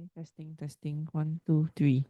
Okay, testing, testing. One, two, three.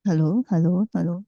Hello, hello, hello.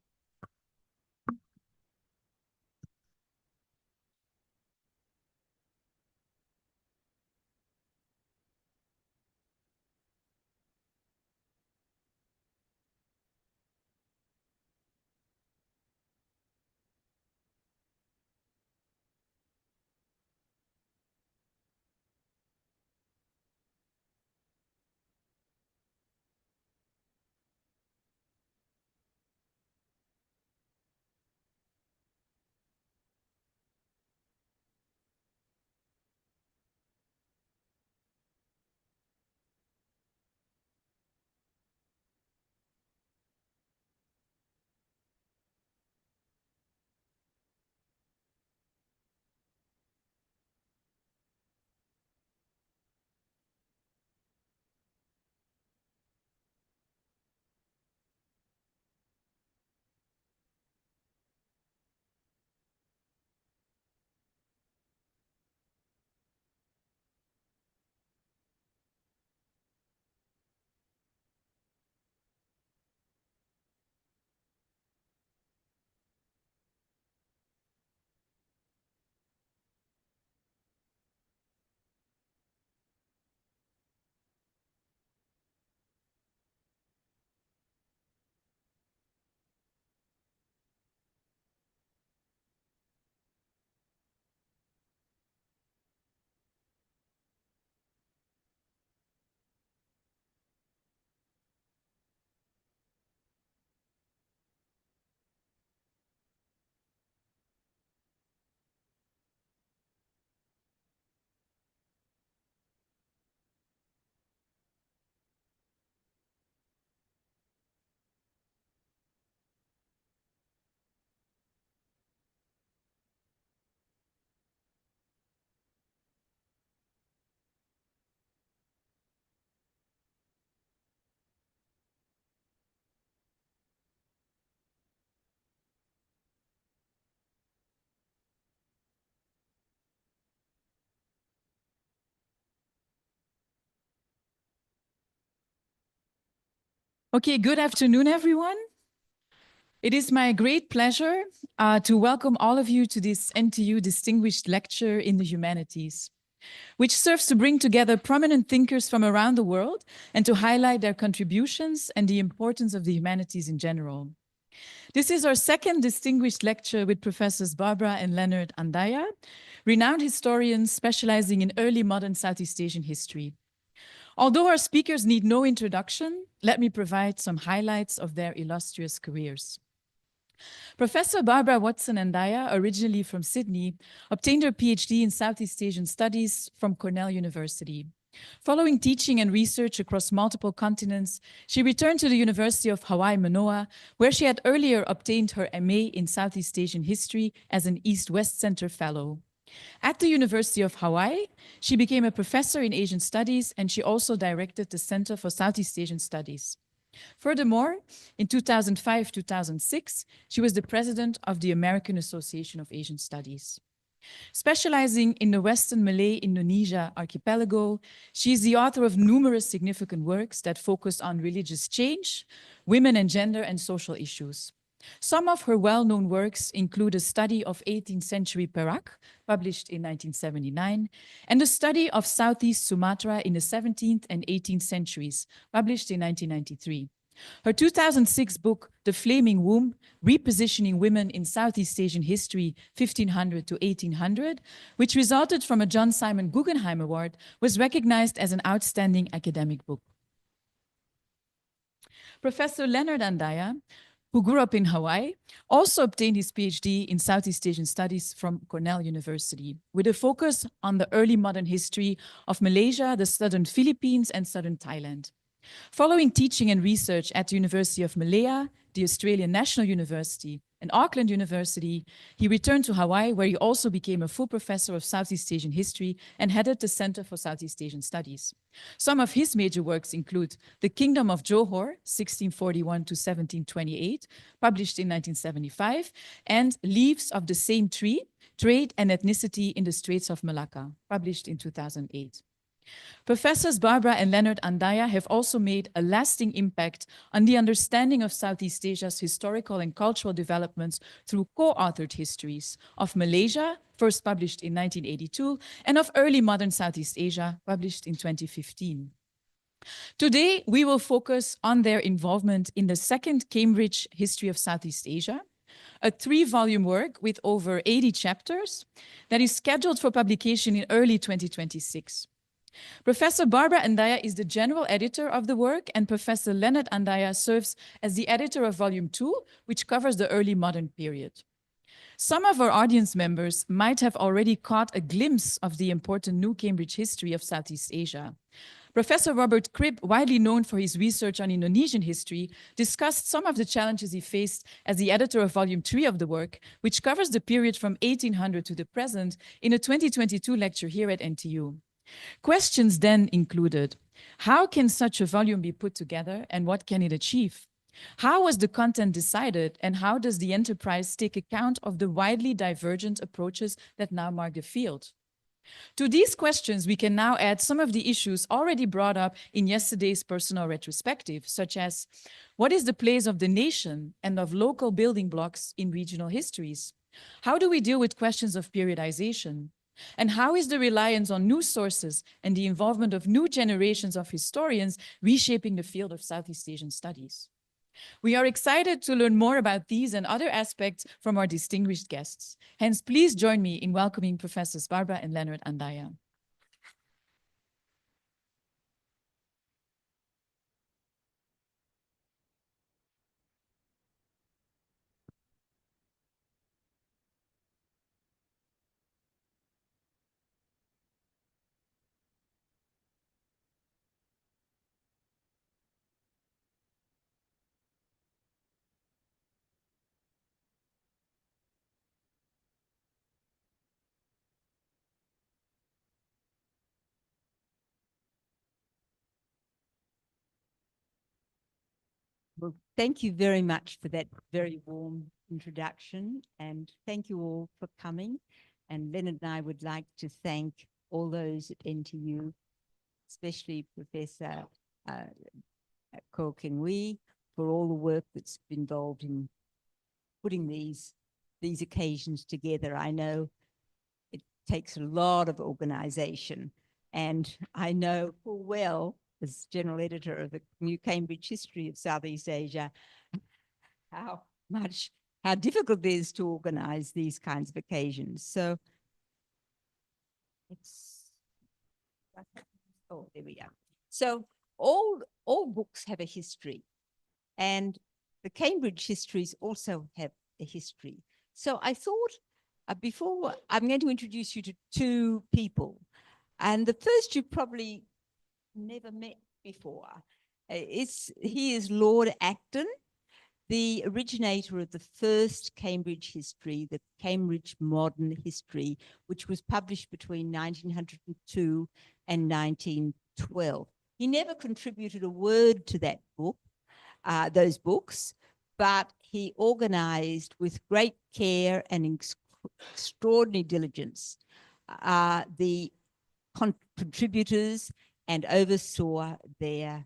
Okay, good afternoon, everyone. It is my great pleasure to welcome all of you to this NTU Distinguished Lecture in the Humanities, which serves to bring together prominent thinkers from around the world and to highlight their contributions and the importance of the humanities in general. This is our second distinguished lecture with Professors Barbara and Leonard Andaya, renowned historians specializing in early modern Southeast Asian history. Although our speakers need no introduction, let me provide some highlights of their illustrious careers. Professor Barbara Watson Andaya, originally from Sydney, obtained her PhD in Southeast Asian Studies from Cornell University. Following teaching and research across multiple continents, she returned to the University of Hawaiʻi Mānoa, where she had earlier obtained her MA in Southeast Asian History as an East-West Center Fellow. At the University of Hawaii, she became a professor in Asian Studies, and she also directed the Center for Southeast Asian Studies. Furthermore, in 2005-2006, she was the president of the American Association of Asian Studies. Specializing in the Western Malay-Indonesia Archipelago, she is the author of numerous significant works that focus on religious change, women and gender, and social issues. Some of her well-known works include a study of 18th century Perak, published in 1979, and a study of Southeast Sumatra in the 17th and 18th centuries, published in 1993. Her 2006 book, The Flaming Womb, Repositioning Women in Southeast Asian History 1500 to 1800, which resulted from a John Simon Guggenheim Award, was recognized as an outstanding academic book. Professor Leonard Andaya, who grew up in Hawaii, also obtained his PhD in Southeast Asian Studies from Cornell University, with a focus on the early modern history of Malaysia, the southern Philippines, and southern Thailand. Following teaching and research at the University of Malaya, the Australian National University, and Auckland University, he returned to Hawaii, where he also became a full professor of Southeast Asian history and headed the Center for Southeast Asian Studies. Some of his major works include The Kingdom of Johor, 1641 to 1728, published in 1975, and Leaves of the Same Tree, Trade and Ethnicity in the Straits of Malacca, published in 2008. Professors Barbara and Leonard Andaya have also made a lasting impact on the understanding of Southeast Asia's historical and cultural developments through co-authored histories of Malaysia, first published in 1982, and of early modern Southeast Asia, published in 2015. Today, we will focus on their involvement in the second Cambridge History of Southeast Asia, a 3-volume work with over 80 chapters that is scheduled for publication in early 2026. Professor Barbara Andaya is the general editor of the work, and Professor Leonard Andaya serves as the editor of Volume 2, which covers the early modern period. Some of our audience members might have already caught a glimpse of the important New Cambridge history of Southeast Asia. Professor Robert Cribb, widely known for his research on Indonesian history, discussed some of the challenges he faced as the editor of Volume 3 of the work, which covers the period from 1800 to the present, in a 2022 lecture here at NTU. Questions then included: how can such a volume be put together and what can it achieve? How was the content decided, and how does the enterprise take account of the widely divergent approaches that now mark the field? To these questions, we can now add some of the issues already brought up in yesterday's personal retrospective, such as what is the place of the nation and of local building blocks in regional histories? How do we deal with questions of periodization? And how is the reliance on new sources and the involvement of new generations of historians reshaping the field of Southeast Asian studies? We are excited to learn more about these and other aspects from our distinguished guests. Hence, please join me in welcoming Professors Barbara and Leonard Andaya. Well, thank you very much for that very warm introduction, and thank you all for coming. And Leonard and I would like to thank all those at NTU, especially Professor Ko Kengui, for all the work that's been involved in putting these occasions together. I know it takes a lot of organization, and I know full well, as general editor of the New Cambridge History of Southeast Asia, how difficult it is to organize these kinds of occasions. So there we are. So all books have a history, and the Cambridge histories also have a history. So I thought, before I'm going to introduce you to 2 people, and the first you probably never met before. He is Lord Acton, the originator of the first Cambridge history, the Cambridge Modern History, which was published between 1902 and 1912. He never contributed a word to that book, those books, but he organized with great care and extraordinary diligence the contributors and oversaw their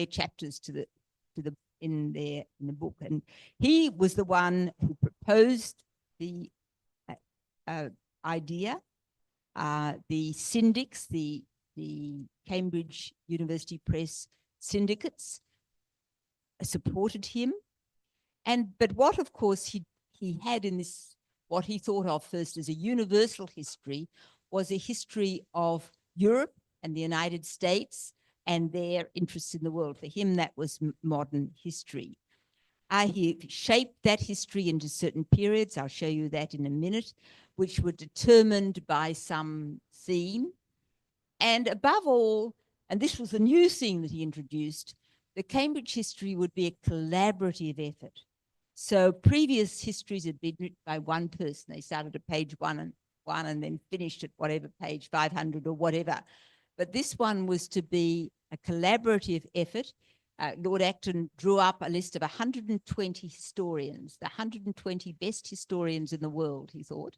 chapters in the book. And he was the one who proposed the idea. The syndics, the Cambridge University Press syndicates, supported him. But what, of course, he had in this, what he thought of first as a universal history, was a history of Europe and the United States and their interests in the world. For him, that was modern history. He shaped that history into certain periods, I'll show you that in a minute, which were determined by some theme. And above all, and this was a new thing that he introduced, the Cambridge history would be a collaborative effort. So previous histories had been written by one person. They started at page 1 and then finished at whatever, page 500 or whatever. But this one was to be a collaborative effort. Lord Acton drew up a list of 120 historians, the 120 best historians in the world, he thought.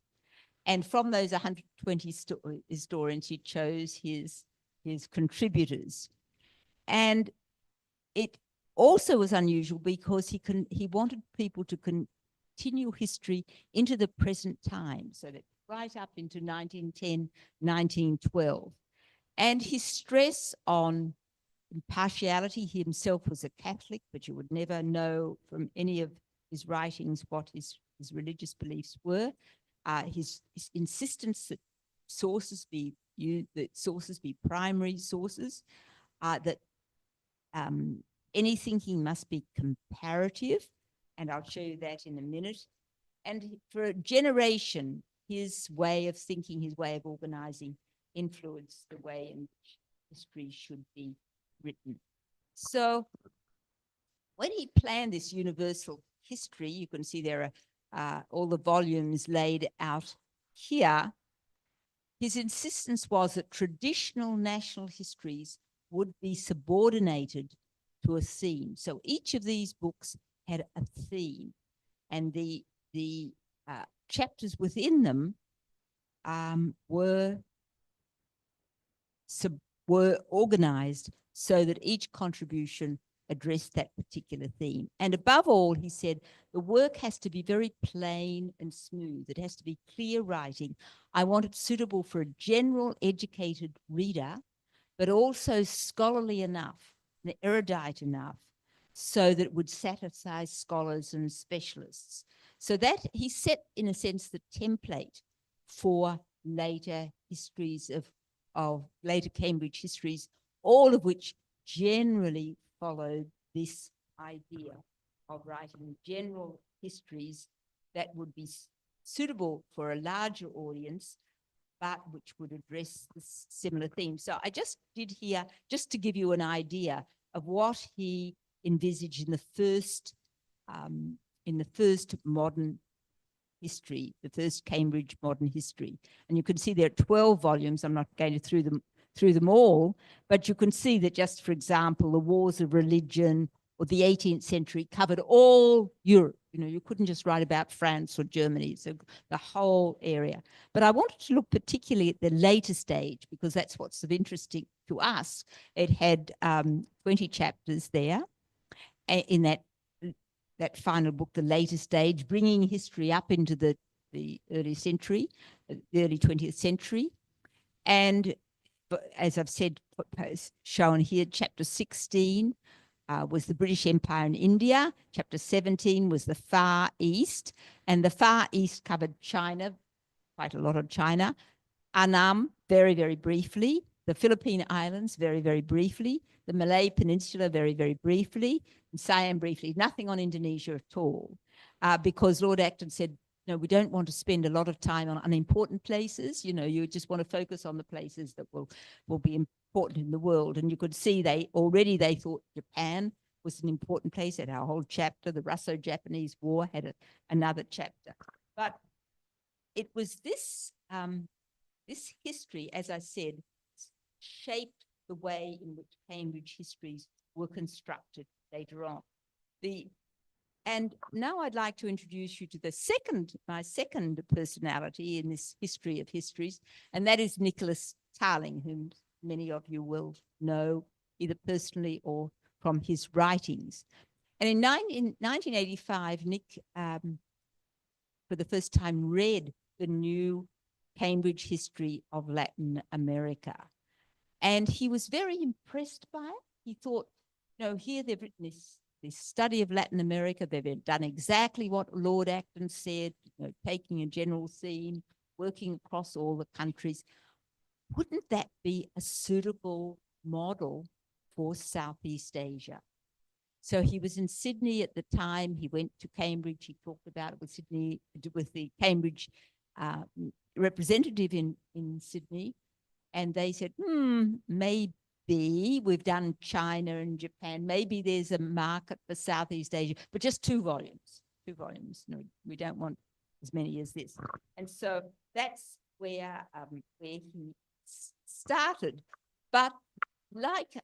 And from those 120 historians, he chose his contributors. And it also was unusual because he wanted people to continue history into the present time, so that right up into 1910, 1912. And his stress on impartiality, he himself was a Catholic, but you would never know from any of his writings what his religious beliefs were. His insistence that sources be primary sources, that any thinking must be comparative, and I'll show you that in a minute. And for a generation, his way of thinking, his way of organizing, influenced the way in which history should be written. So when he planned this universal history, you can see there are all the volumes laid out here. His insistence was that traditional national histories would be subordinated to a theme. So each of these books had a theme, and the chapters within them were organized so that each contribution addressed that particular theme. And above all, he said, the work has to be very plain and smooth. It has to be clear writing. I want it suitable for a general educated reader, but also scholarly enough, erudite enough, so that it would satisfy scholars and specialists. So that he set, in a sense, the template for later histories of later Cambridge histories, all of which generally followed this idea of writing general histories that would be suitable for a larger audience, but which would address the similar themes. So I just did here, just to give you an idea of what he envisaged in the first modern history, the first Cambridge modern history. And you can see there are 12 volumes. I'm not going through them all, but you can see that, just for example, the wars of religion or the 18th century covered all Europe. You know, you couldn't just write about France or Germany, so the whole area. But I wanted to look particularly at the later stage, because that's what's of interest to us. It had 20 chapters there in that final book, The Later Stage, bringing history up into the early century, the early 20th century. And as I've said, shown here, chapter 16 was the British Empire in India. Chapter 17 was the Far East, and the Far East covered China, quite a lot of China, Annam, very, very briefly, the Philippine Islands, very, very briefly, the Malay Peninsula, very, very briefly, and Siam briefly, nothing on Indonesia at all, because Lord Acton said, no, we don't want to spend a lot of time on unimportant places. You know, you just want to focus on the places that will be important in the world. And you could see they thought Japan was an important place. Had our whole chapter. The Russo-Japanese War had another chapter. But it was this this history, as I said, shaped the way in which Cambridge histories were constructed later on. And now I'd like to introduce you to my second personality in this history of histories, and that is Nicholas Tarling, whom many of you will know either personally or from his writings. And in 1985, Nick, for the first time, read the new Cambridge History of Latin America. And he was very impressed by it. He thought, no, here they've written this study of Latin America. They've done exactly what Lord Acton said, you know, taking a general theme, working across all the countries. Wouldn't that be a suitable model for Southeast Asia? So he was in Sydney at the time. He went to Cambridge. He talked about it with the Cambridge representative in Sydney. And they said, maybe we've done China and Japan. Maybe there's a market for Southeast Asia, but just 2 volumes. 2 volumes. No, we don't want as many as this. And so that's where he started. But like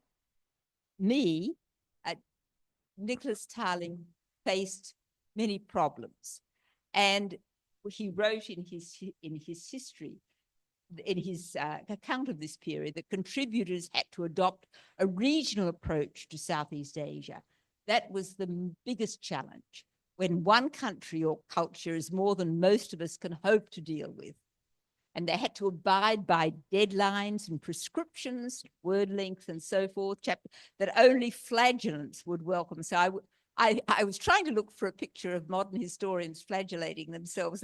me, Nicholas Tarling faced many problems. And he wrote in his history, in his account of this period, that contributors had to adopt a regional approach to Southeast Asia. That was the biggest challenge, when one country or culture is more than most of us can hope to deal with. And they had to abide by deadlines and prescriptions, word length and so forth, that only flagellants would welcome. So I was trying to look for a picture of modern historians flagellating themselves.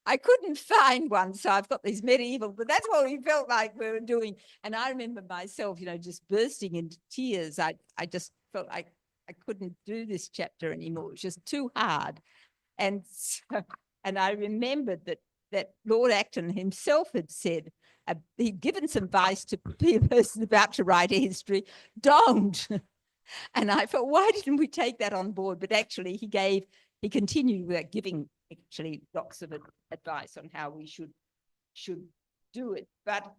I couldn't find one, so I've got these medieval, but that's what we felt like we were doing. And I remember myself, just bursting into tears. I just felt like I couldn't do this chapter anymore. It was just too hard. And I remembered that Lord Acton himself had said, he'd given some advice to be a person about to write a history, don't. And I thought, why didn't we take that on board? But actually he continued with giving actually lots of advice on how we should do it. But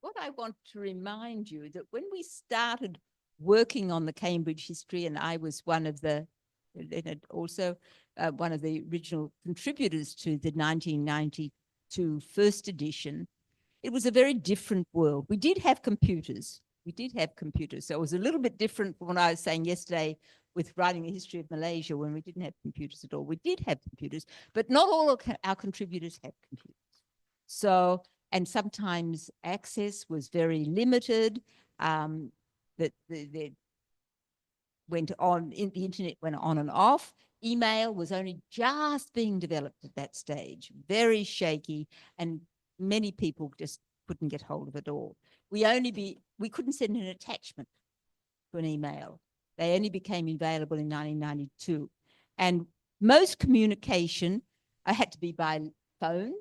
what I want to remind you that when we started working on the Cambridge history, and I was one of the, Leonard also, one of the original contributors to the 1992 first edition, it was a very different world. We did have computers. So it was a little bit different from what I was saying yesterday with writing the history of Malaysia, when we didn't have computers at all. We did have computers, but not all of our contributors had computers. So, and sometimes access was very limited. The internet went on and off. Email was only just being developed at that stage, very shaky, and many people just couldn't get hold of it all. We couldn't send an attachment to an email. They only became available in 1992. And most communication had to be by phone,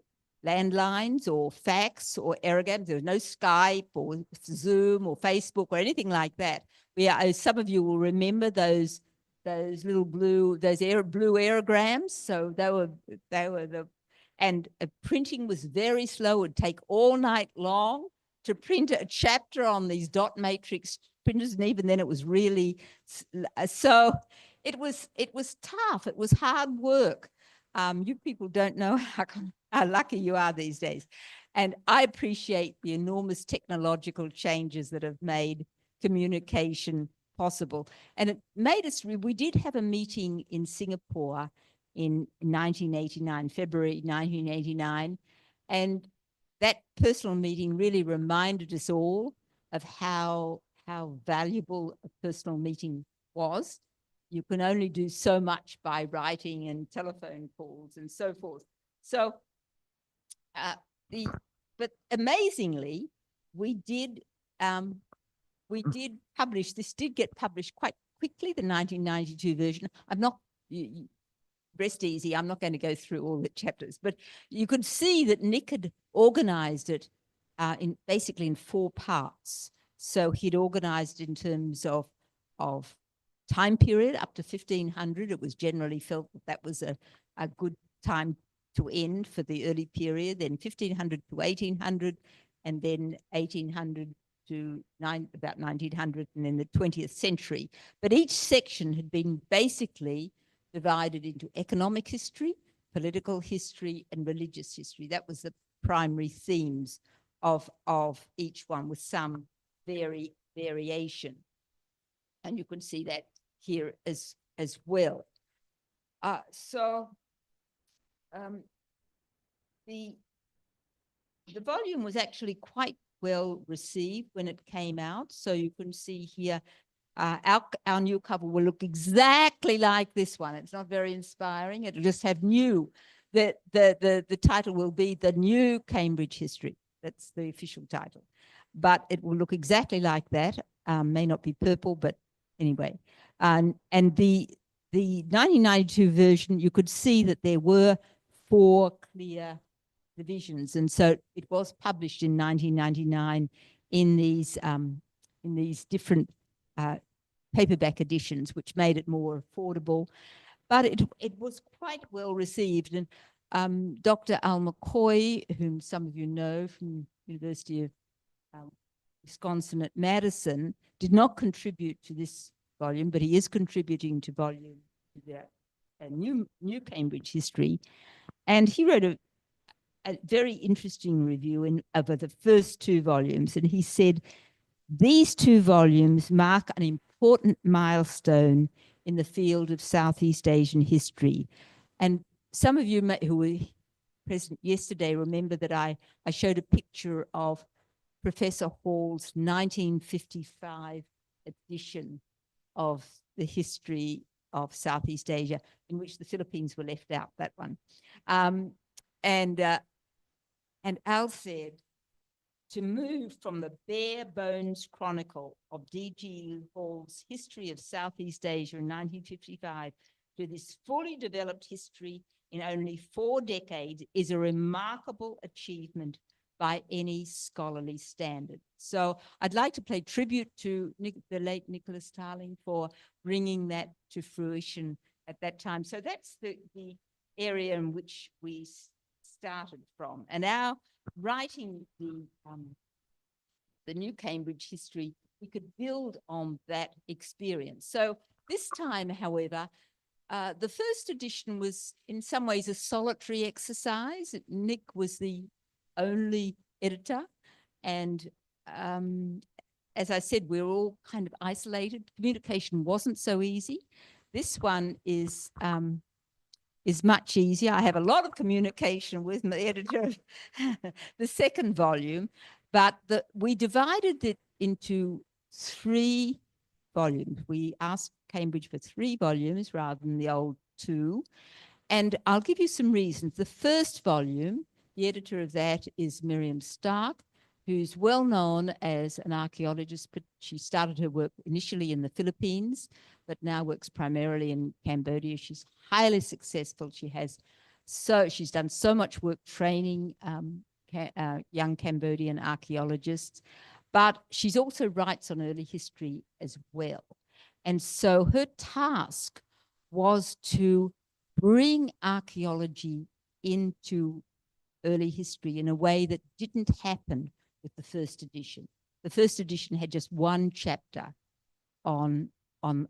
landlines, or fax, or aerograms. There was no Skype or Zoom or Facebook or anything like that. Some of you will remember those little blue aerograms. So and printing was very slow. It would take all night long to print a chapter on these dot matrix printers, and even then it was really, so it was tough. It was hard work. You people don't know how lucky you are these days. And I appreciate the enormous technological changes that have made communication possible. And it made us, we did have a meeting in Singapore in 1989, February 1989. And that personal meeting really reminded us all of how valuable a personal meeting was. You can only do so much by writing and telephone calls and so forth. So, but amazingly, we did publish, this did get published quite quickly, the 1992 version. Rest easy, I'm not going to go through all the chapters, but you could see that Nick had organized it basically in 4 parts. So he'd organized in terms of time period up to 1500. It was generally felt that was a good time to end for the early period, then 1500 to 1800, and then 1800 to about 1900, and then the 20th century. But each section had been basically divided into economic history, political history, and religious history. That was the primary themes of each one, with some variation. And you can see that here as well. The volume was actually quite well received when it came out. So you can see here, our new cover will look exactly like this one. It's not very inspiring. It'll just have new. The title will be The New Cambridge History. That's the official title. But it will look exactly like that. May not be purple, but anyway. And the 1992 version, you could see that there were 4 clear divisions. And so it was published in 1999 in these different paperback editions, which made it more affordable. But it was quite well received. And Dr. Al McCoy, whom some of you know from University of Wisconsin at Madison, did not contribute to this volume, but he is contributing to volume a new Cambridge history, and he wrote a very interesting review over the first two volumes, and he said, these two volumes mark an important milestone in the field of Southeast Asian history. And some of you who were present yesterday remember that I showed a picture of Professor Hall's 1955 edition of the history of Southeast Asia, in which the Philippines were left out, that one. And Al said, to move from the bare bones chronicle of D.G. Hall's History of Southeast Asia in 1955 to this fully developed history in only 4 decades is a remarkable achievement by any scholarly standard. So I'd like to pay tribute to the late Nicholas Tarling for bringing that to fruition at that time. So that's the area in which we started from. And our writing the new Cambridge history, we could build on that experience. So this time, however, the first edition was in some ways a solitary exercise. Nick was the only editor, and as I said, we're all kind of isolated. Communication wasn't so easy. This one is much easier. I have a lot of communication with my editor of the second volume, but we divided it into 3 volumes. We asked Cambridge for 3 volumes rather than the old 2. And I'll give you some reasons. The first volume, the editor of that is Miriam Stark, who's well known as an archaeologist, but she started her work initially in the Philippines, but now works primarily in Cambodia. She's highly successful. She's done so much work training young Cambodian archaeologists, but she's also writes on early history as well. And so her task was to bring archaeology into early history in a way that didn't happen with the first edition. The first edition had just 1 chapter on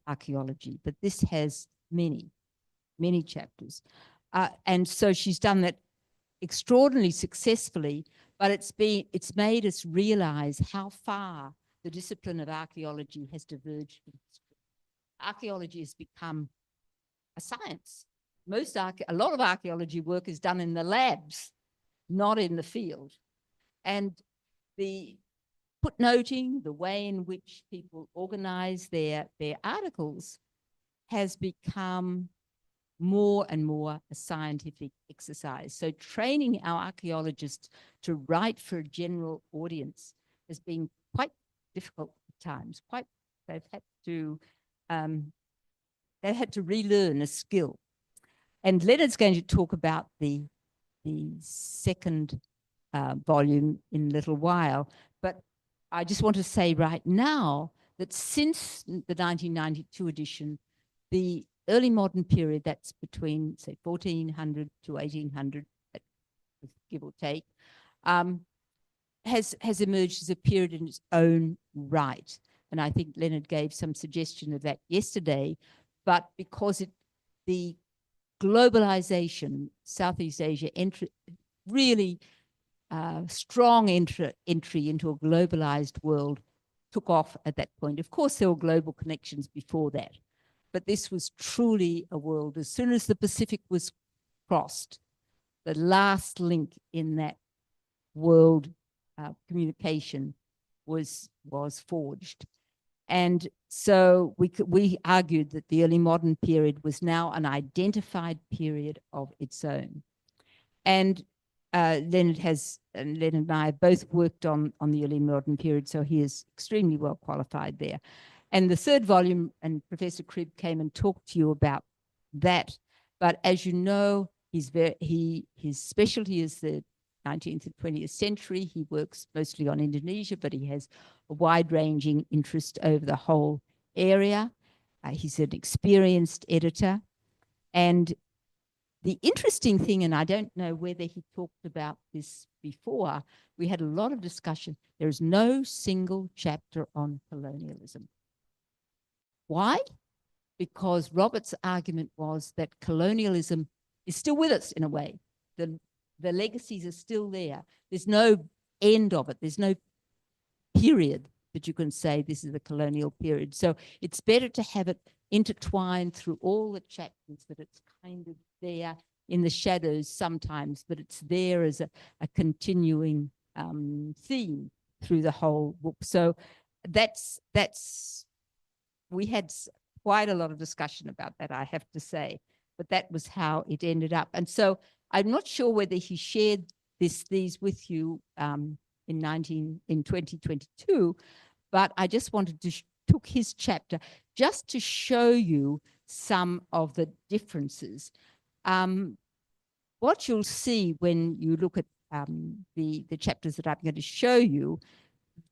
archaeology, but this has many chapters. And so she's done that extraordinarily successfully, but it's made us realize how far the discipline of archaeology has diverged from history. Archaeology has become a science. A lot of archaeology work is done in the labs, not in the field. And the footnoting, the way in which people organize their articles has become more and more a scientific exercise. So training our archaeologists to write for a general audience has been quite difficult at times. They've had to relearn a skill. And Leonard's going to talk about the second volume in a little while, but I just want to say right now that since the 1992 edition, the early modern period, that's between, say, 1400 to 1800, give or take, has emerged as a period in its own right. And I think Leonard gave some suggestion of that yesterday, but because the globalization, Southeast Asia really strong entry into a globalized world took off at that point. Of course, there were global connections before that, but this was truly a world. As soon as the Pacific was crossed, the last link in that world communication was forged. And so we argued that the early modern period was now an identified period of its own. And Leonard and I have both worked on the early modern period, so he is extremely well qualified there. And the third volume, and Professor Cribb came and talked to you about that. But as you know, his specialty is the 19th and 20th century. He works mostly on Indonesia, but he has a wide-ranging interest over the whole area. He's an experienced editor. And the interesting thing, and I don't know whether he talked about this before, we had a lot of discussion. There is no single chapter on colonialism. Why? because Robert's argument was that colonialism is still with us in a way. The legacies are still there. There's no end of it. There's no period that you can say this is the colonial period. So it's better to have it intertwined through all the chapters, that it's kind of there in the shadows sometimes, but it's there as a continuing theme through the whole book. So we had quite a lot of discussion about that, I have to say, but that was how it ended up. And so I'm not sure whether he shared these with you in 2022, but I just wanted to took his chapter just to show you some of the differences. What you'll see when you look at the chapters that I'm going to show you,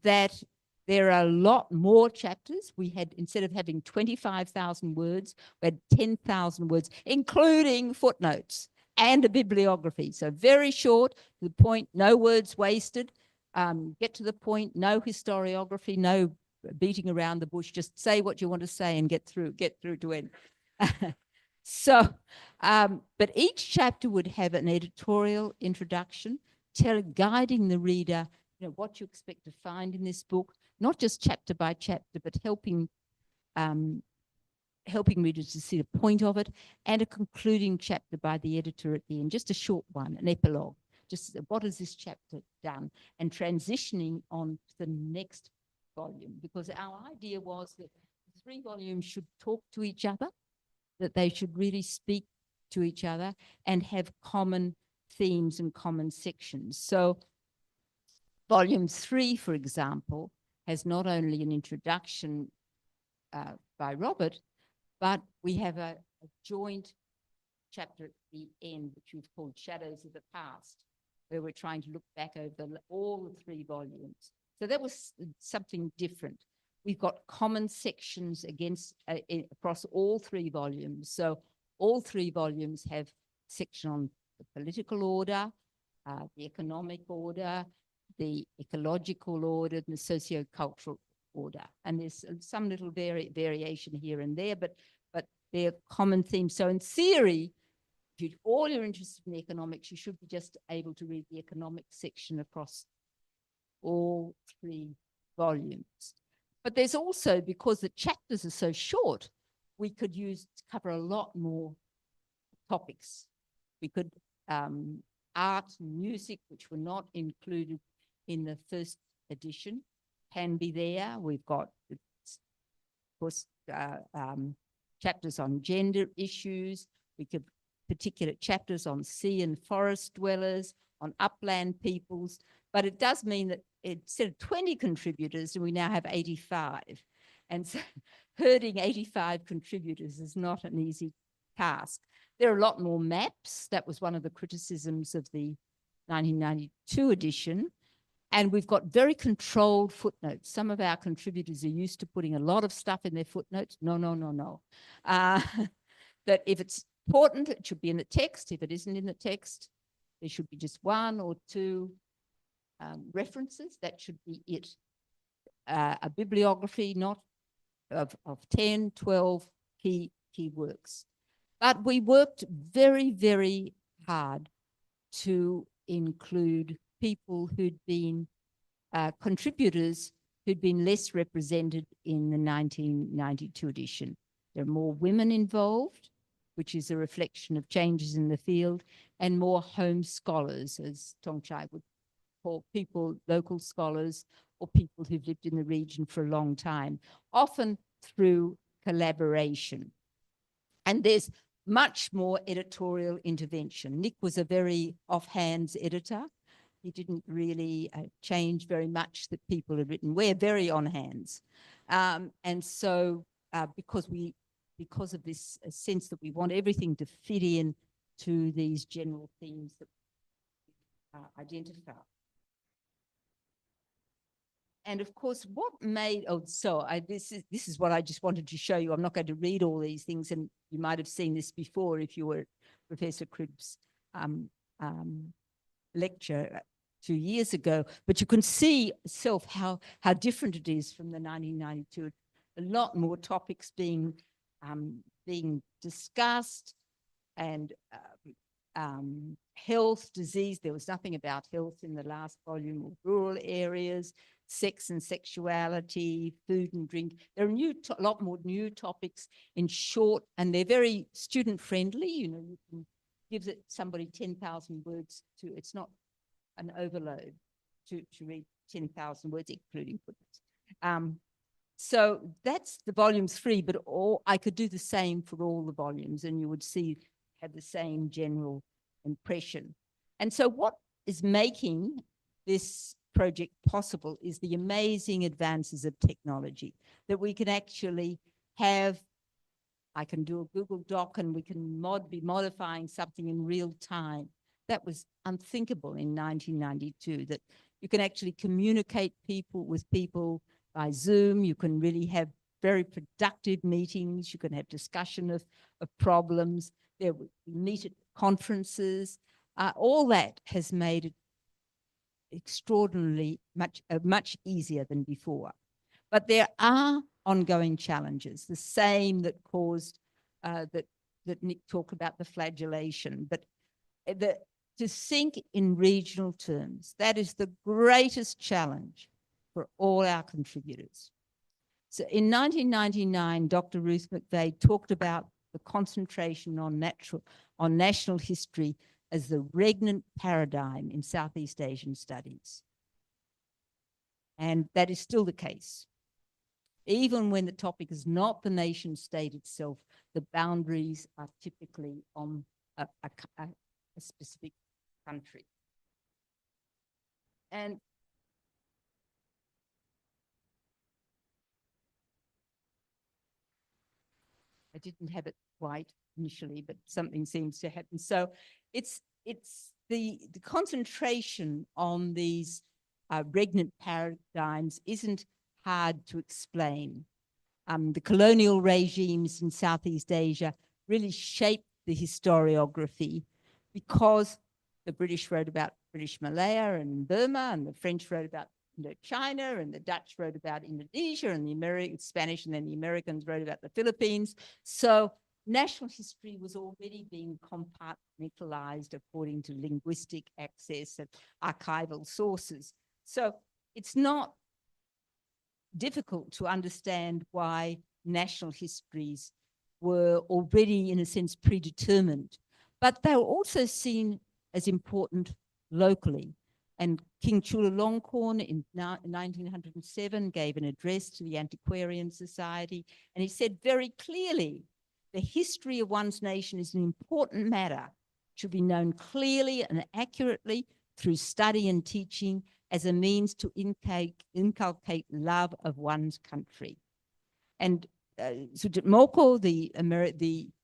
that there are a lot more chapters. We had, instead of having 25,000 words, we had 10,000 words, including footnotes and a bibliography. So very short, to the point, no words wasted. Get to the point, no historiography, no beating around the bush, just say what you want to say and get through to end. So, but each chapter would have an editorial introduction, guiding the reader, you know, what you expect to find in this book, not just chapter by chapter, but helping readers to see the point of it, and a concluding chapter by the editor at the end, just a short one, an epilogue, just what has this chapter done, and transitioning on to the next volume, because our idea was that 3 volumes should talk to each other, that they should really speak to each other and have common themes and common sections. So volume 3, for example, has not only an introduction by Robert, but we have a joint chapter at the end, which we've called Shadows of the Past, where we're trying to look back over all the 3 volumes. So that was something different. We've got common sections across all 3 volumes. So all 3 volumes have section on the political order, the economic order, the ecological order, and the socio-cultural order. And there's some little variation here and there, but they're common themes. So in theory, if all you're interested in economics, you should be just able to read the economic section across all 3 volumes. But there's also, because the chapters are so short, we could cover a lot more topics. We could, art and music, which were not included in the first edition, can be there. We've got, of course, chapters on gender issues. We could particular chapters on sea and forest dwellers, on upland peoples. But it does mean that instead of 20 contributors, we now have 85. And so herding 85 contributors is not an easy task. There are a lot more maps. That was one of the criticisms of the 1992 edition. And we've got very controlled footnotes. Some of our contributors are used to putting a lot of stuff in their footnotes. No. That if it's important, it should be in the text. If it isn't in the text, there should be just 1 or 2 references. That should be it. A bibliography, not of 10, 12 key works. But we worked very, very hard to include people who'd been contributors who'd been less represented in the 1992 edition. There are more women involved, which is a reflection of changes in the field, and more home scholars, as Tongchai would call people, local scholars, or people who've lived in the region for a long time, often through collaboration. And there's much more editorial intervention. Nick was a very offhands editor. He didn't really change very much that people had written. We're very on hands. And so because of this sense that we want everything to fit in to these general themes that we identify. And of course, what made, this is what I just wanted to show you. I'm not going to read all these things, and you might have seen this before if you were at Professor Cribb's lecture 2 years ago, but you can see how different it is from the 1992. A lot more topics being being discussed, and health, disease. There was nothing about health in the last volume, or rural areas, sex and sexuality, food and drink. There are a lot more new topics in short, and they're very student friendly. You know, you can give somebody 10,000 words it's not an overload to read 10,000 words, including footnotes. So that's the volume 3, but I could do the same for all the volumes, and you would have the same general impression. And so what is making this project possible is the amazing advances of technology, that we can actually have. I can do a Google Doc and we can be modifying something in real time. That was unthinkable in 1992, that you can actually communicate with people by Zoom. You can really have very productive meetings. You can have discussion of problems. We meet at conferences. All that has made it extraordinarily much easier than before. But there are ongoing challenges, the same that caused that Nick talked about, the flagellation. But to think in regional terms, that is the greatest challenge for all our contributors. So in 1999, Dr. Ruth McVeigh talked about the concentration on national history as the regnant paradigm in Southeast Asian studies. And that is still the case. Even when the topic is not the nation state itself, the boundaries are typically on a specific country. And I didn't have it quite initially, but something seems to happen. So it's the concentration on these regnant paradigms isn't hard to explain. The colonial regimes in Southeast Asia really shaped the historiography, because the British wrote about British Malaya and Burma, and the French wrote about Indochina, and the Dutch wrote about Indonesia, and the Spanish, and then the Americans wrote about the Philippines. So national history was already being compartmentalized according to linguistic access and archival sources. So it's not difficult to understand why national histories were already, in a sense, predetermined, but they were also seen as important locally. And King Chulalongkorn in 1907 gave an address to the Antiquarian Society, and he said very clearly, the history of one's nation is an important matter, should be known clearly and accurately through study and teaching as a means to inculcate love of one's country. And Sucitmoko, the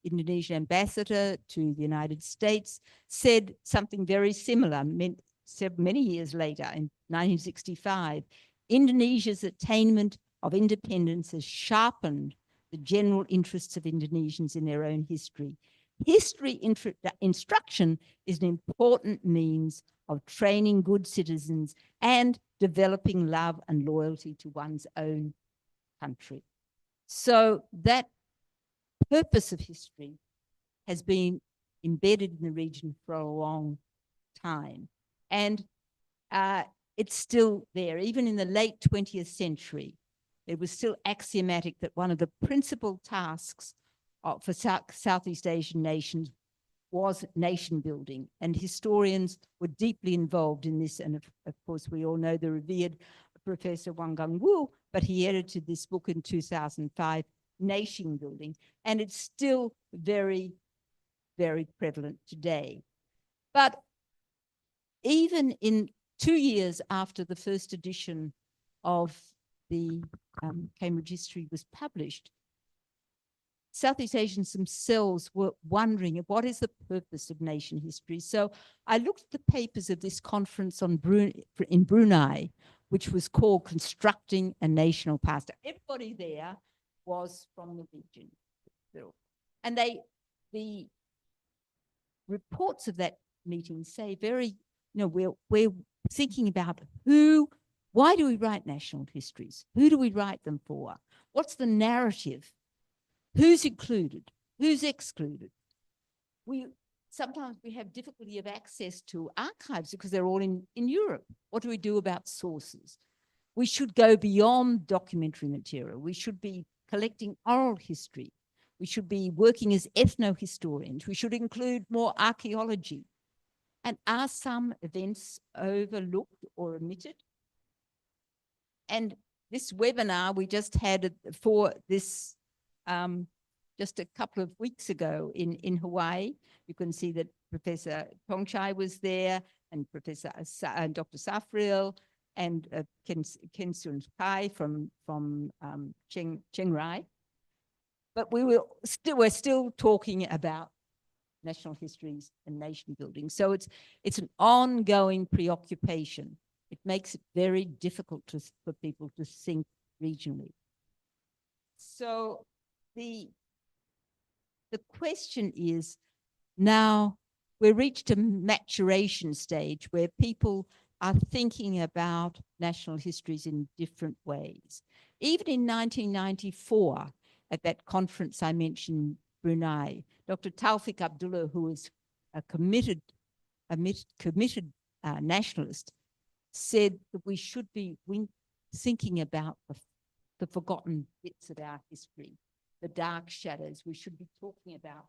Indonesian ambassador to the United States, said something very similar many years later, in 1965. Indonesia's attainment of independence has sharpened the general interests of Indonesians in their own history. History instruction is an important means of training good citizens and developing love and loyalty to one's own country. So that purpose of history has been embedded in the region for a long time. And it's still there. Even in the late 20th century, it was still axiomatic that one of the principal tasks for Southeast Asian nations was nation building, and historians were deeply involved in this. And of course, we all know the revered Professor Wang Gungwu, but he edited this book in 2005, Nation Building, and it's still very, very prevalent today. But even in 2 years after the first edition of the Cambridge History was published, Southeast Asians themselves were wondering what is the purpose of nation history. So I looked at the papers of this conference in Brunei, which was called Constructing a National Past. Everybody there was from the region. And the reports of that meeting say very, we're thinking about why do we write national histories? Who do we write them for? What's the narrative? Who's included? Who's excluded? Sometimes we have difficulty of access to archives because they're all in Europe. What do we do about sources? We should go beyond documentary material. We should be collecting oral history. We should be working as ethnohistorians. We should include more archaeology. And are some events overlooked or omitted? And this webinar we just had for this just a couple of weeks ago in Hawaii. You can see that Professor Tongchai was there, and Professor Dr. Safril, and Ken Sun Kai from Chiang Rai. But we're still talking about national histories and nation building. So it's an ongoing preoccupation. It makes it very difficult for people to think regionally. So the question is, now we've reached a maturation stage where people are thinking about national histories in different ways. Even in 1994, at that conference I mentioned, Brunei, Dr. Taufik Abdullah, who is a committed nationalist, said that we should be thinking about the forgotten bits of our history, the dark shadows. We should be talking about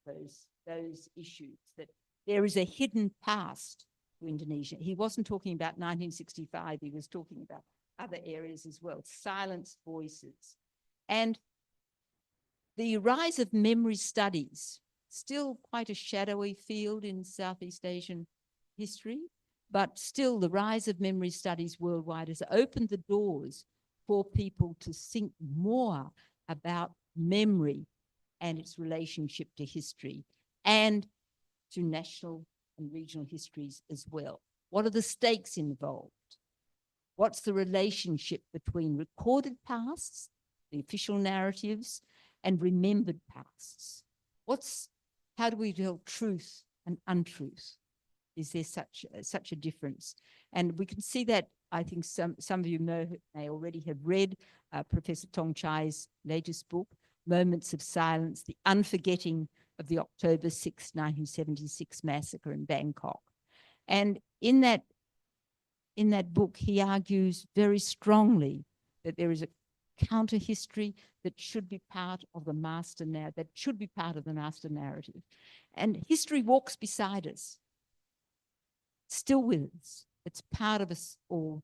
those issues, that there is a hidden past to Indonesia. He wasn't talking about 1965, he was talking about other areas as well, silenced voices. And the rise of memory studies, still quite a shadowy field in Southeast Asian history, but still the rise of memory studies worldwide has opened the doors for people to think more about memory and its relationship to history and to national and regional histories as well. What are the stakes involved? What's the relationship between recorded pasts, the official narratives, and remembered pasts? How do we tell truth and untruth? Is there such a difference? And we can see that, I think some of you may already have read Professor Tongchai's latest book, Moments of Silence, the unforgetting of the October 6, 1976 massacre in Bangkok. And in that book, he argues very strongly that there is a counter history that should be part of the master narrative, And history walks beside us, still with us. It's part of us all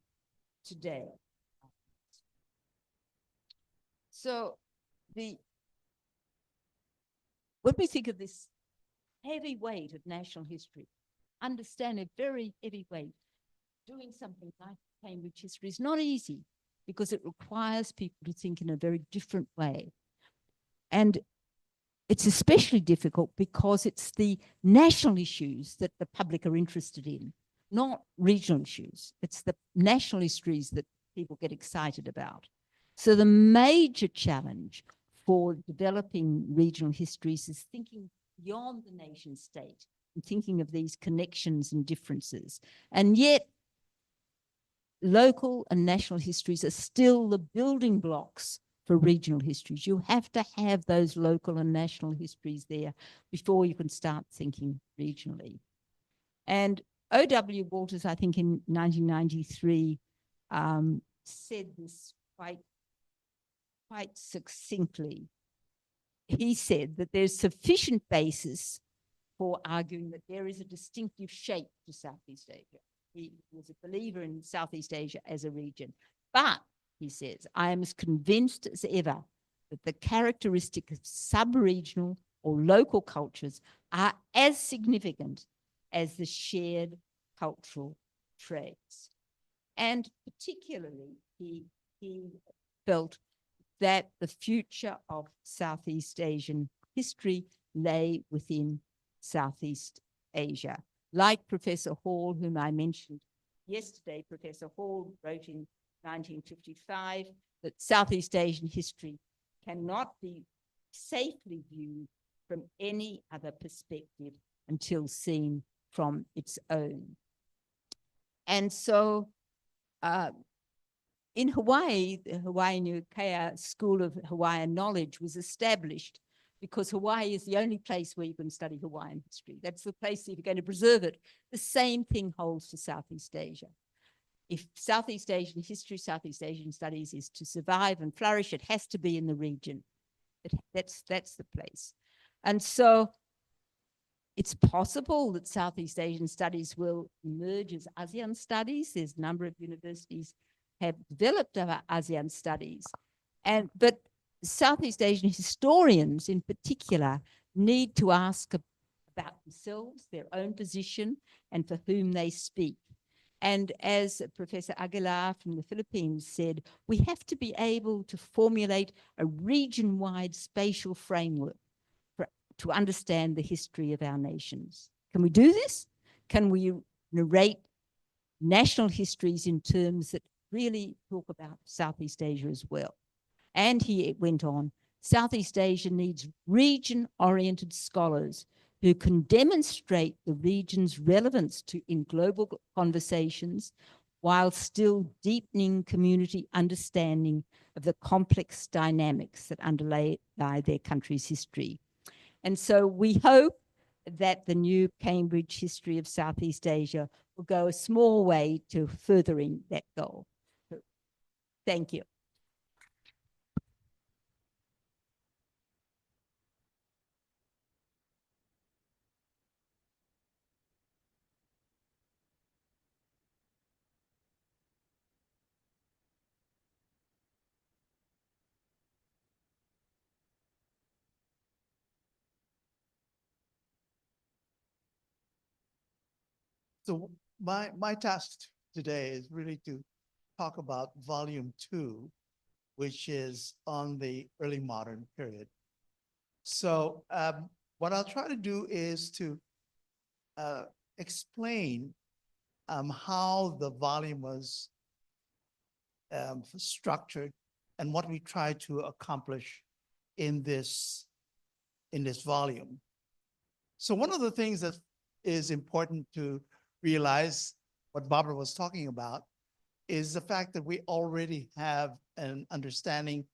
today. So when we think of this heavy weight of national history, understand a very heavy weight, doing something like Cambridge history is not easy because it requires people to think in a very different way. And it's especially difficult because it's the national issues that the public are interested in, not regional issues. It's the national histories that people get excited about. So the major challenge for developing regional histories is thinking beyond the nation state and thinking of these connections and differences. And yet, local and national histories are still the building blocks for regional histories. You have to have those local and national histories there before you can start thinking regionally. And O.W. Walters, I think in 1993, said this quite succinctly. He said that there's sufficient basis for arguing that there is a distinctive shape to Southeast Asia. He was a believer in Southeast Asia as a region. But, he says, I am as convinced as ever that the characteristics of sub-regional or local cultures are as significant as the shared cultural traits. And particularly, he felt that the future of Southeast Asian history lay within Southeast Asia. Like Professor Hall, whom I mentioned yesterday, Professor Hall wrote in 1955 that Southeast Asian history cannot be safely viewed from any other perspective until seen from its own. And so in Hawaii, the Hawaii Nuukea School of Hawaiian Knowledge was established because Hawaii is the only place where you can study Hawaiian history. That's the place if you're going to preserve it. The same thing holds for Southeast Asia. If Southeast Asian history, Southeast Asian studies is to survive and flourish, it has to be in the region. That's the place. And so it's possible that Southeast Asian studies will emerge as ASEAN studies. There's a number of universities have developed ASEAN studies. But Southeast Asian historians in particular need to ask about themselves, their own position, and for whom they speak. And as Professor Aguilar from the Philippines said, we have to be able to formulate a region-wide spatial framework to understand the history of our nations. Can we do this? Can we narrate national histories in terms that really talk about Southeast Asia as well? And he went on, Southeast Asia needs region-oriented scholars who can demonstrate the region's relevance in global conversations while still deepening community understanding of the complex dynamics that underlie their country's history. And so we hope that the new Cambridge History of Southeast Asia will go a small way to furthering that goal. Thank you. So my task today is really to talk about volume 2, which is on the early modern period. So what I'll try to do is to explain how the volume was structured and what we try to accomplish in this volume. So one of the things that is important to realize, what Barbara was talking about, is the fact that we already have an understanding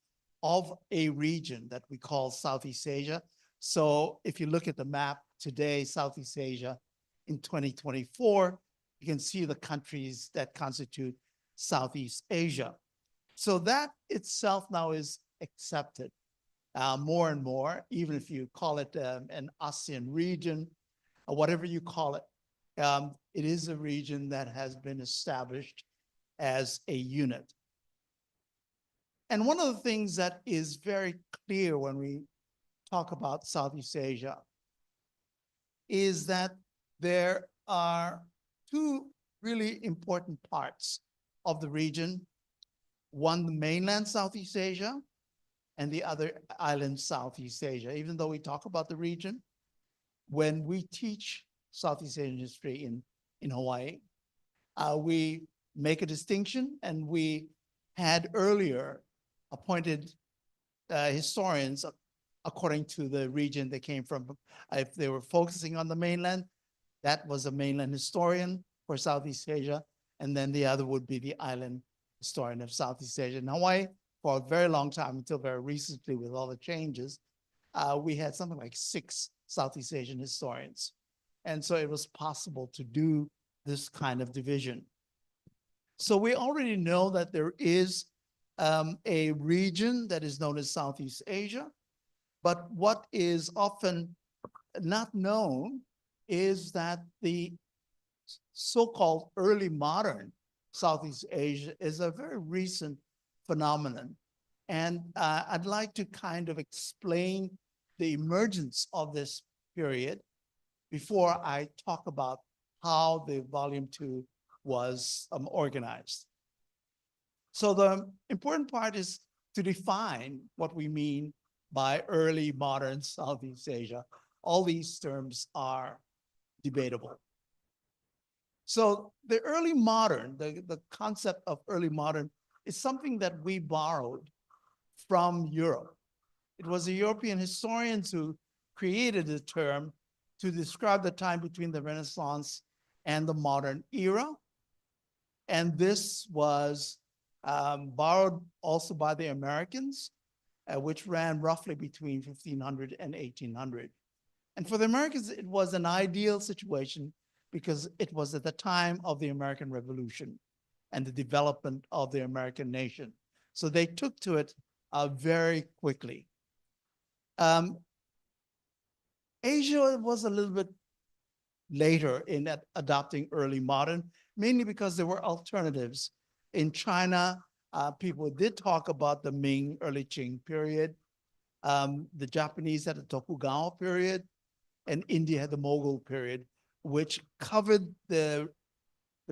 of a region that we call Southeast Asia. So if you look at the map today, Southeast Asia in 2024, you can see the countries that constitute Southeast Asia. So that itself now is accepted more and more, even if you call it an ASEAN region or whatever you call it. It is a region that has been established as a unit. And one of the things that is very clear when we talk about Southeast Asia is that there are two really important parts of the region. One, the mainland Southeast Asia, and the other, island Southeast Asia. Even though we talk about the region, when we teach Southeast Asian history in Hawaii, we make a distinction, and we had earlier appointed historians according to the region they came from. If they were focusing on the mainland, that was a mainland historian for Southeast Asia, and then the other would be the island historian of Southeast Asia. In Hawaii, for a very long time, until very recently with all the changes, we had something like 6 Southeast Asian historians. And so it was possible to do this kind of division. So we already know that there is a region that is known as Southeast Asia, but what is often not known is that the so-called early modern Southeast Asia is a very recent phenomenon. And I'd like to kind of explain the emergence of this period before I talk about how the volume 2 was organized. So the important part is to define what we mean by early modern Southeast Asia. All these terms are debatable. So the early modern, the concept of early modern is something that we borrowed from Europe. It was the European historians who created the term to describe the time between the Renaissance and the modern era. And this was borrowed also by the Americans, which ran roughly between 1500 and 1800. And for the Americans, it was an ideal situation because it was at the time of the American Revolution and the development of the American nation. So they took to it very quickly. Asia was a little bit later in adopting early modern, mainly because there were alternatives. In China, people did talk about the Ming, early Qing period. The Japanese had the Tokugawa period, and India had the Mughal period, which covered the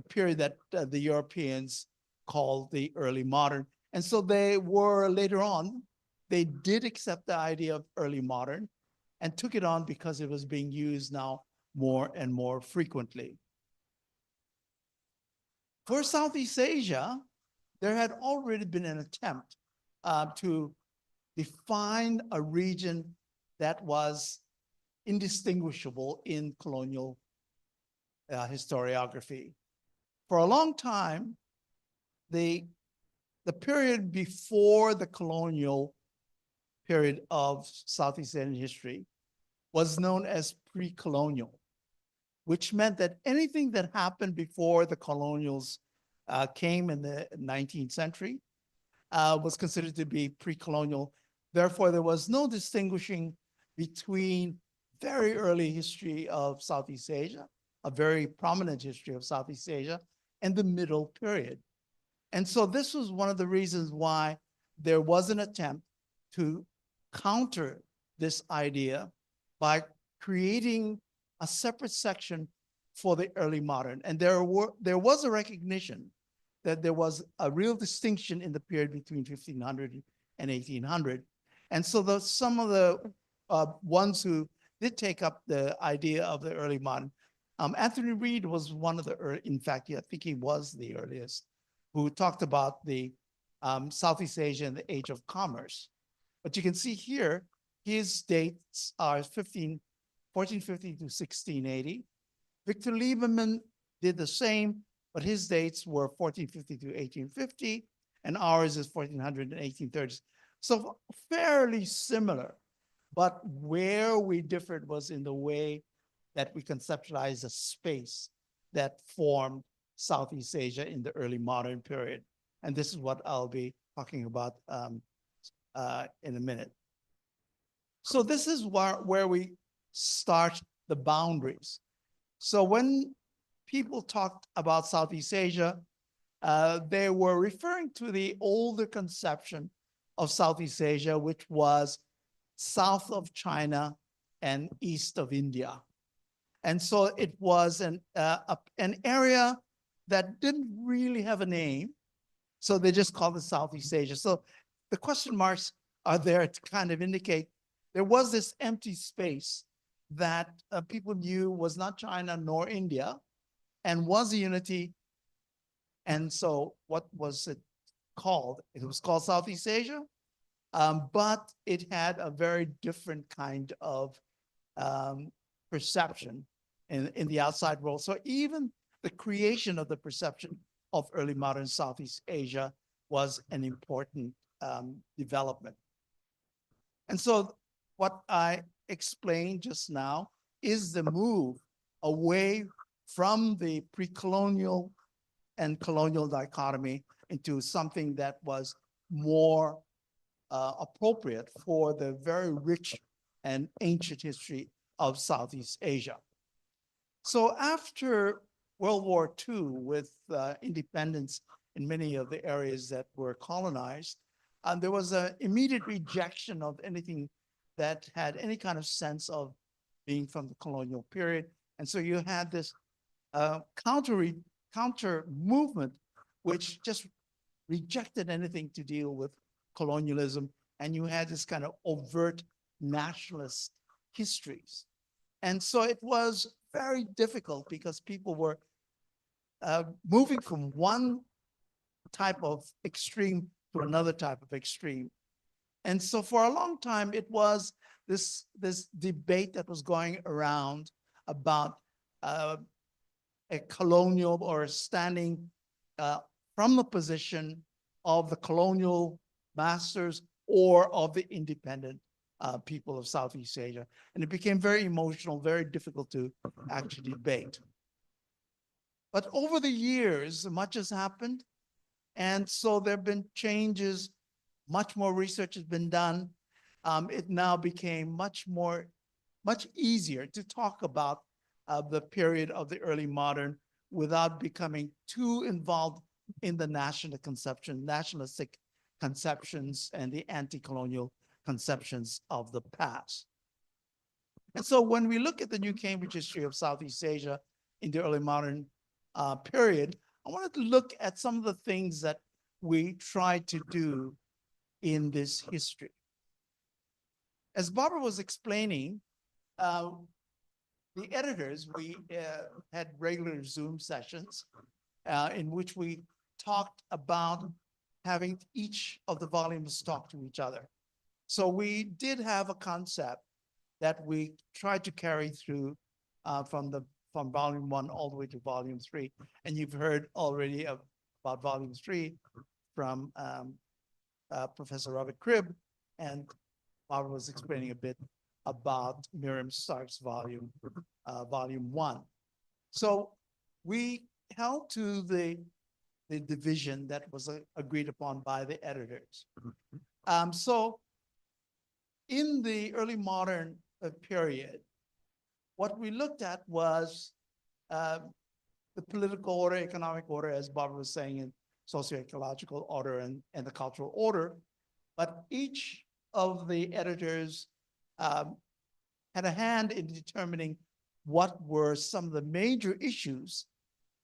period that the Europeans called the early modern. And so they were later on, they did accept the idea of early modern and took it on because it was being used now more and more frequently. For Southeast Asia, there had already been an attempt to define a region that was indistinguishable in colonial historiography. For a long time, the period before the colonial period of Southeast Asian history was known as pre-colonial, which meant that anything that happened before the colonials came in the 19th century was considered to be pre-colonial. Therefore, there was no distinguishing between very early history of Southeast Asia, a very prominent history of Southeast Asia, and the middle period. And so this was one of the reasons why there was an attempt to counter this idea by creating a separate section for the early modern. And there was a recognition that there was a real distinction in the period between 1500 and 1800. And so some of the ones who did take up the idea of the early modern, Anthony Reid was one of the early, in fact, I think he was the earliest, who talked about the Southeast Asia and the age of commerce. But you can see here, his dates are 1450 to 1680. Victor Lieberman did the same, but his dates were 1450 to 1850, and ours is 1400 and 1830s. So fairly similar, but where we differed was in the way that we conceptualized a space that formed Southeast Asia in the early modern period. And this is what I'll be talking about in a minute. So this is where we start the boundaries. So when people talked about Southeast Asia, they were referring to the older conception of Southeast Asia, which was south of China and east of India. And so it was an area that didn't really have a name. So they just called it Southeast Asia. So the question marks are there to kind of indicate there was this empty space that people knew was not China nor India and was a unity. And so what was it called? It was called Southeast Asia, but it had a very different kind of perception in the outside world. So even the creation of the perception of early modern Southeast Asia was an important development. And so what I explained just now is the move away from the pre-colonial and colonial dichotomy into something that was more appropriate for the very rich and ancient history of Southeast Asia. So after World War II, with independence in many of the areas that were colonized, there was an immediate rejection of anything that had any kind of sense of being from the colonial period. And so you had this counter movement, which just rejected anything to deal with colonialism. And you had this kind of overt nationalist histories. And so it was very difficult because people were moving from one type of extreme to another type of extreme. And so for a long time, it was this debate that was going around about a colonial or standing from a position of the colonial masters or of the independent people of Southeast Asia. And it became very emotional, very difficult to actually debate. But over the years, much has happened. And so there have been changes, much more research has been done. It now became much easier to talk about the period of the early modern without becoming too involved in the nationalistic conceptions and the anti-colonial conceptions of the past. And so when we look at the New Cambridge history of Southeast Asia in the early modern period, I wanted to look at some of the things that we tried to do in this history. As Barbara was explaining, the editors, we had regular Zoom sessions in which we talked about having each of the volumes talk to each other. So we did have a concept that we tried to carry through from volume 1 all the way to volume 3. And you've heard already about volume 3 from Professor Robert Cribb, and Barbara was explaining a bit about Miriam Stark's volume 1. So we held to the division that was agreed upon by the editors. So in the early modern period, what we looked at was the political order, economic order, as Barbara was saying, in socio-ecological order and the cultural order. But each of the editors had a hand in determining what were some of the major issues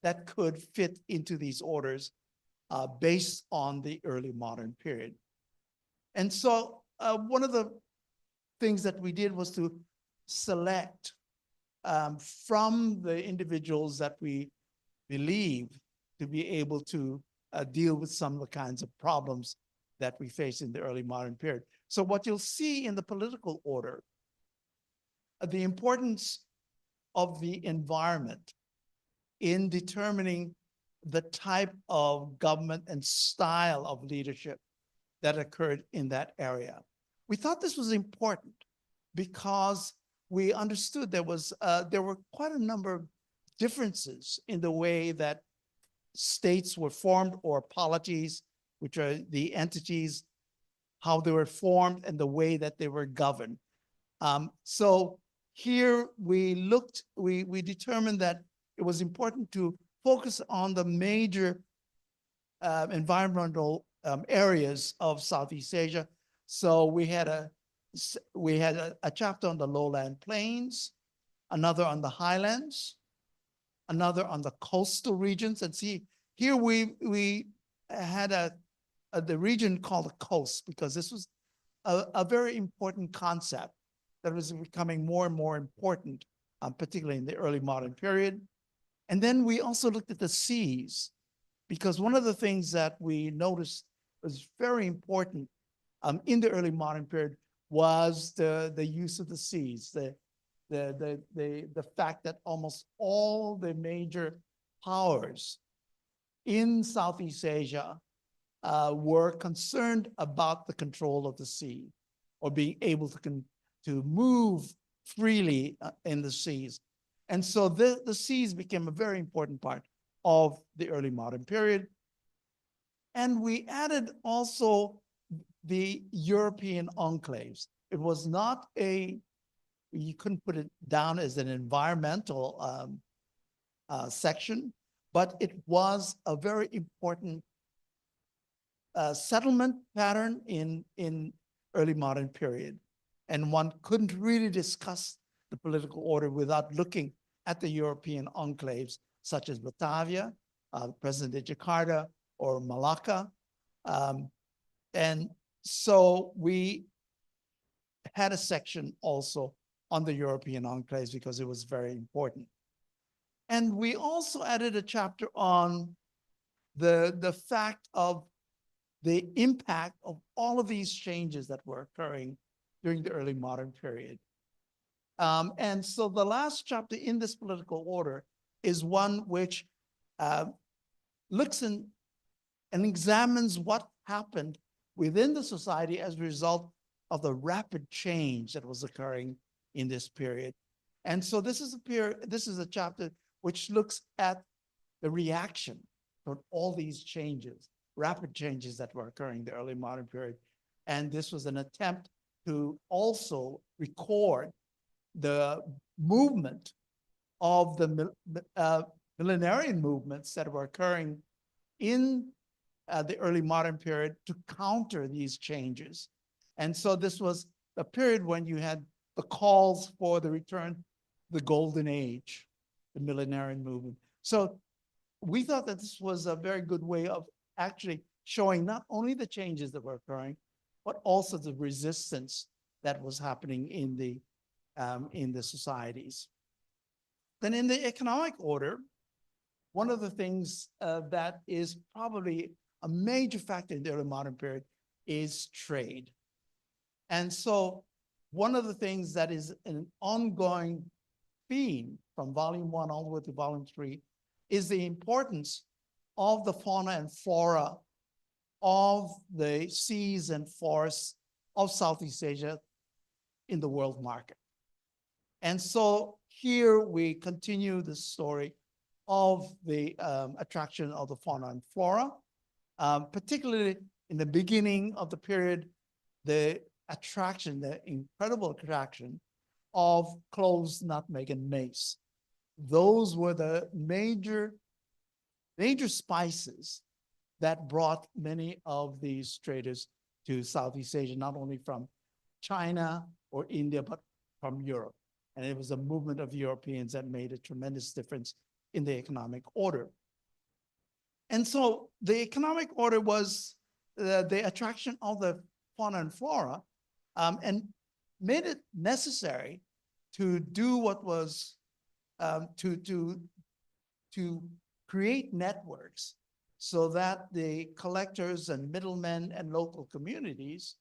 that could fit into these orders based on the early modern period. And so one of the things that we did was to select from the individuals that we believe to be able to deal with some of the kinds of problems that we face in the early modern period. So what you'll see in the political order, the importance of the environment in determining the type of government and style of leadership that occurred in that area. We thought this was important because we understood there were quite a number of differences in the way that states were formed, or polities, which are the entities, how they were formed and the way that they were governed. So here we determined that it was important to focus on the major environmental areas of Southeast Asia. So we had a chapter on the lowland plains, another on the highlands, another on the coastal regions. And see, here we had the region called the coast, because this was a very important concept that was becoming more and more important, particularly in the early modern period. And then we also looked at the seas, because one of the things that we noticed was very important in the early modern period was the use of the seas, the fact that almost all the major powers in Southeast Asia were concerned about the control of the sea, or being able to move freely in the seas. And so the seas became a very important part of the early modern period. And we added also the European enclaves. It was not you couldn't put it down as an environmental section, but it was a very important settlement pattern in early modern period. And one couldn't really discuss the political order without looking at the European enclaves, such as Batavia, present-day Jakarta, or Malacca. And so we had a section also on the European enclaves because it was very important. And we also added a chapter on the fact of the impact of all of these changes that were occurring during the early modern period. And so the last chapter in this political order is one which looks and examines what happened within the society as a result of the rapid change that was occurring in this period. And so this is a chapter which looks at the reaction to all these changes, rapid changes that were occurring in the early modern period. And this was an attempt to also record the movement of the millenarian movements that were occurring in the early modern period to counter these changes. And so this was a period when you had the calls for the return to the golden age, the millenarian movement. So we thought that this was a very good way of actually showing not only the changes that were occurring, but also the resistance that was happening in the societies. Then in the economic order, one of the things that is probably a major factor in the early modern period is trade. And so one of the things that is an ongoing theme from volume 1 all the way to volume 3 is the importance of the fauna and flora of the seas and forests of Southeast Asia in the world market. And so here we continue the story of the attraction of the fauna and flora, particularly in the beginning of the period, the incredible attraction of cloves, nutmeg, and mace. Those were the major spices that brought many of these traders to Southeast Asia, not only from China or India, but from Europe. And it was a movement of Europeans that made a tremendous difference in the economic order. And so the economic order was the attraction of the fauna and flora, and made it necessary to do what was to create networks so that the collectors and middlemen and local communities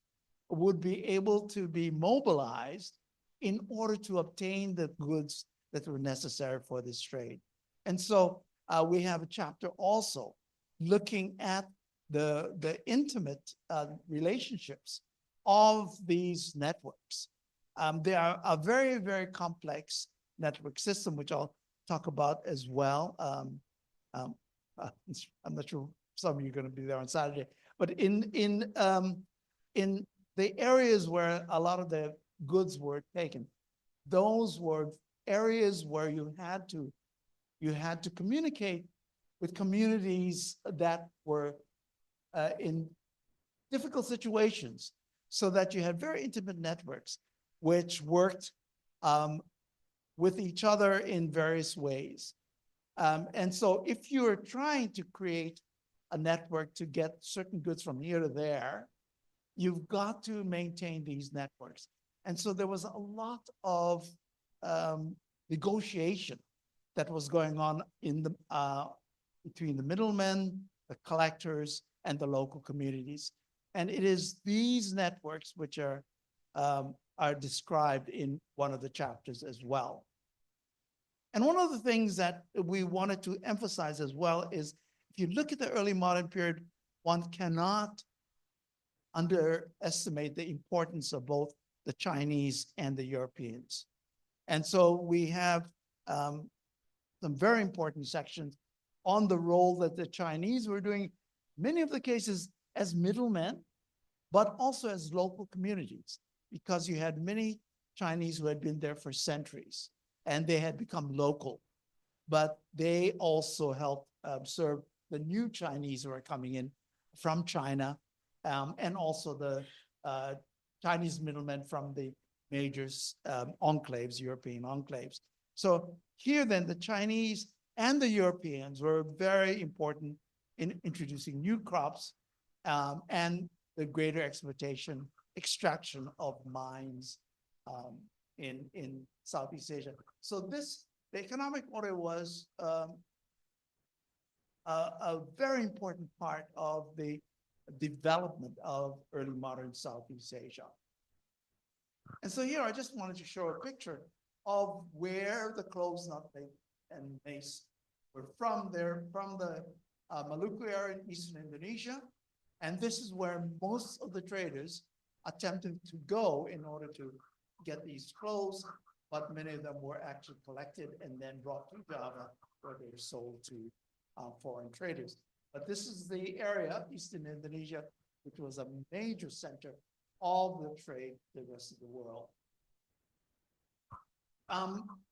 would be able to be mobilized in order to obtain the goods that were necessary for this trade. And so we have a chapter also looking at the intimate relationships of these networks. They are a very, very complex network system, which I'll talk about as well. I'm not sure some of you are going to be there on Saturday, but in the areas where a lot of the goods were taken, those were areas where you had to communicate with communities that were in difficult situations, so that you had very intimate networks which worked with each other in various ways. And so if you are trying to create a network to get certain goods from here to there, you've got to maintain these networks. And so there was a lot of negotiation that was going on in the between the middlemen, the collectors, and the local communities. And it is these networks which are described in one of the chapters as well. And one of the things that we wanted to emphasize as well is, if you look at the early modern period, one cannot underestimate the importance of both the Chinese and the Europeans. And so we have some very important sections on the role that the Chinese were doing, many of the cases as middlemen, but also as local communities, because you had many Chinese who had been there for centuries and they had become local, but they also helped serve the new Chinese who are coming in from China, and also the Chinese middlemen from the major enclaves, European enclaves. So here then, the Chinese and the Europeans were very important in introducing new crops and the greater extraction of mines in Southeast Asia. So the economic order was a very important part of the development of early modern Southeast Asia. And so here I just wanted to show a picture of where the cloves, nutmeg, and mace were from. They're from the Maluku area in eastern Indonesia. And this is where most of the traders attempted to go in order to get these clothes, but many of them were actually collected and then brought to Java, where they were sold to foreign traders. But this is the area, eastern Indonesia, which was a major center of the trade to the rest of the world.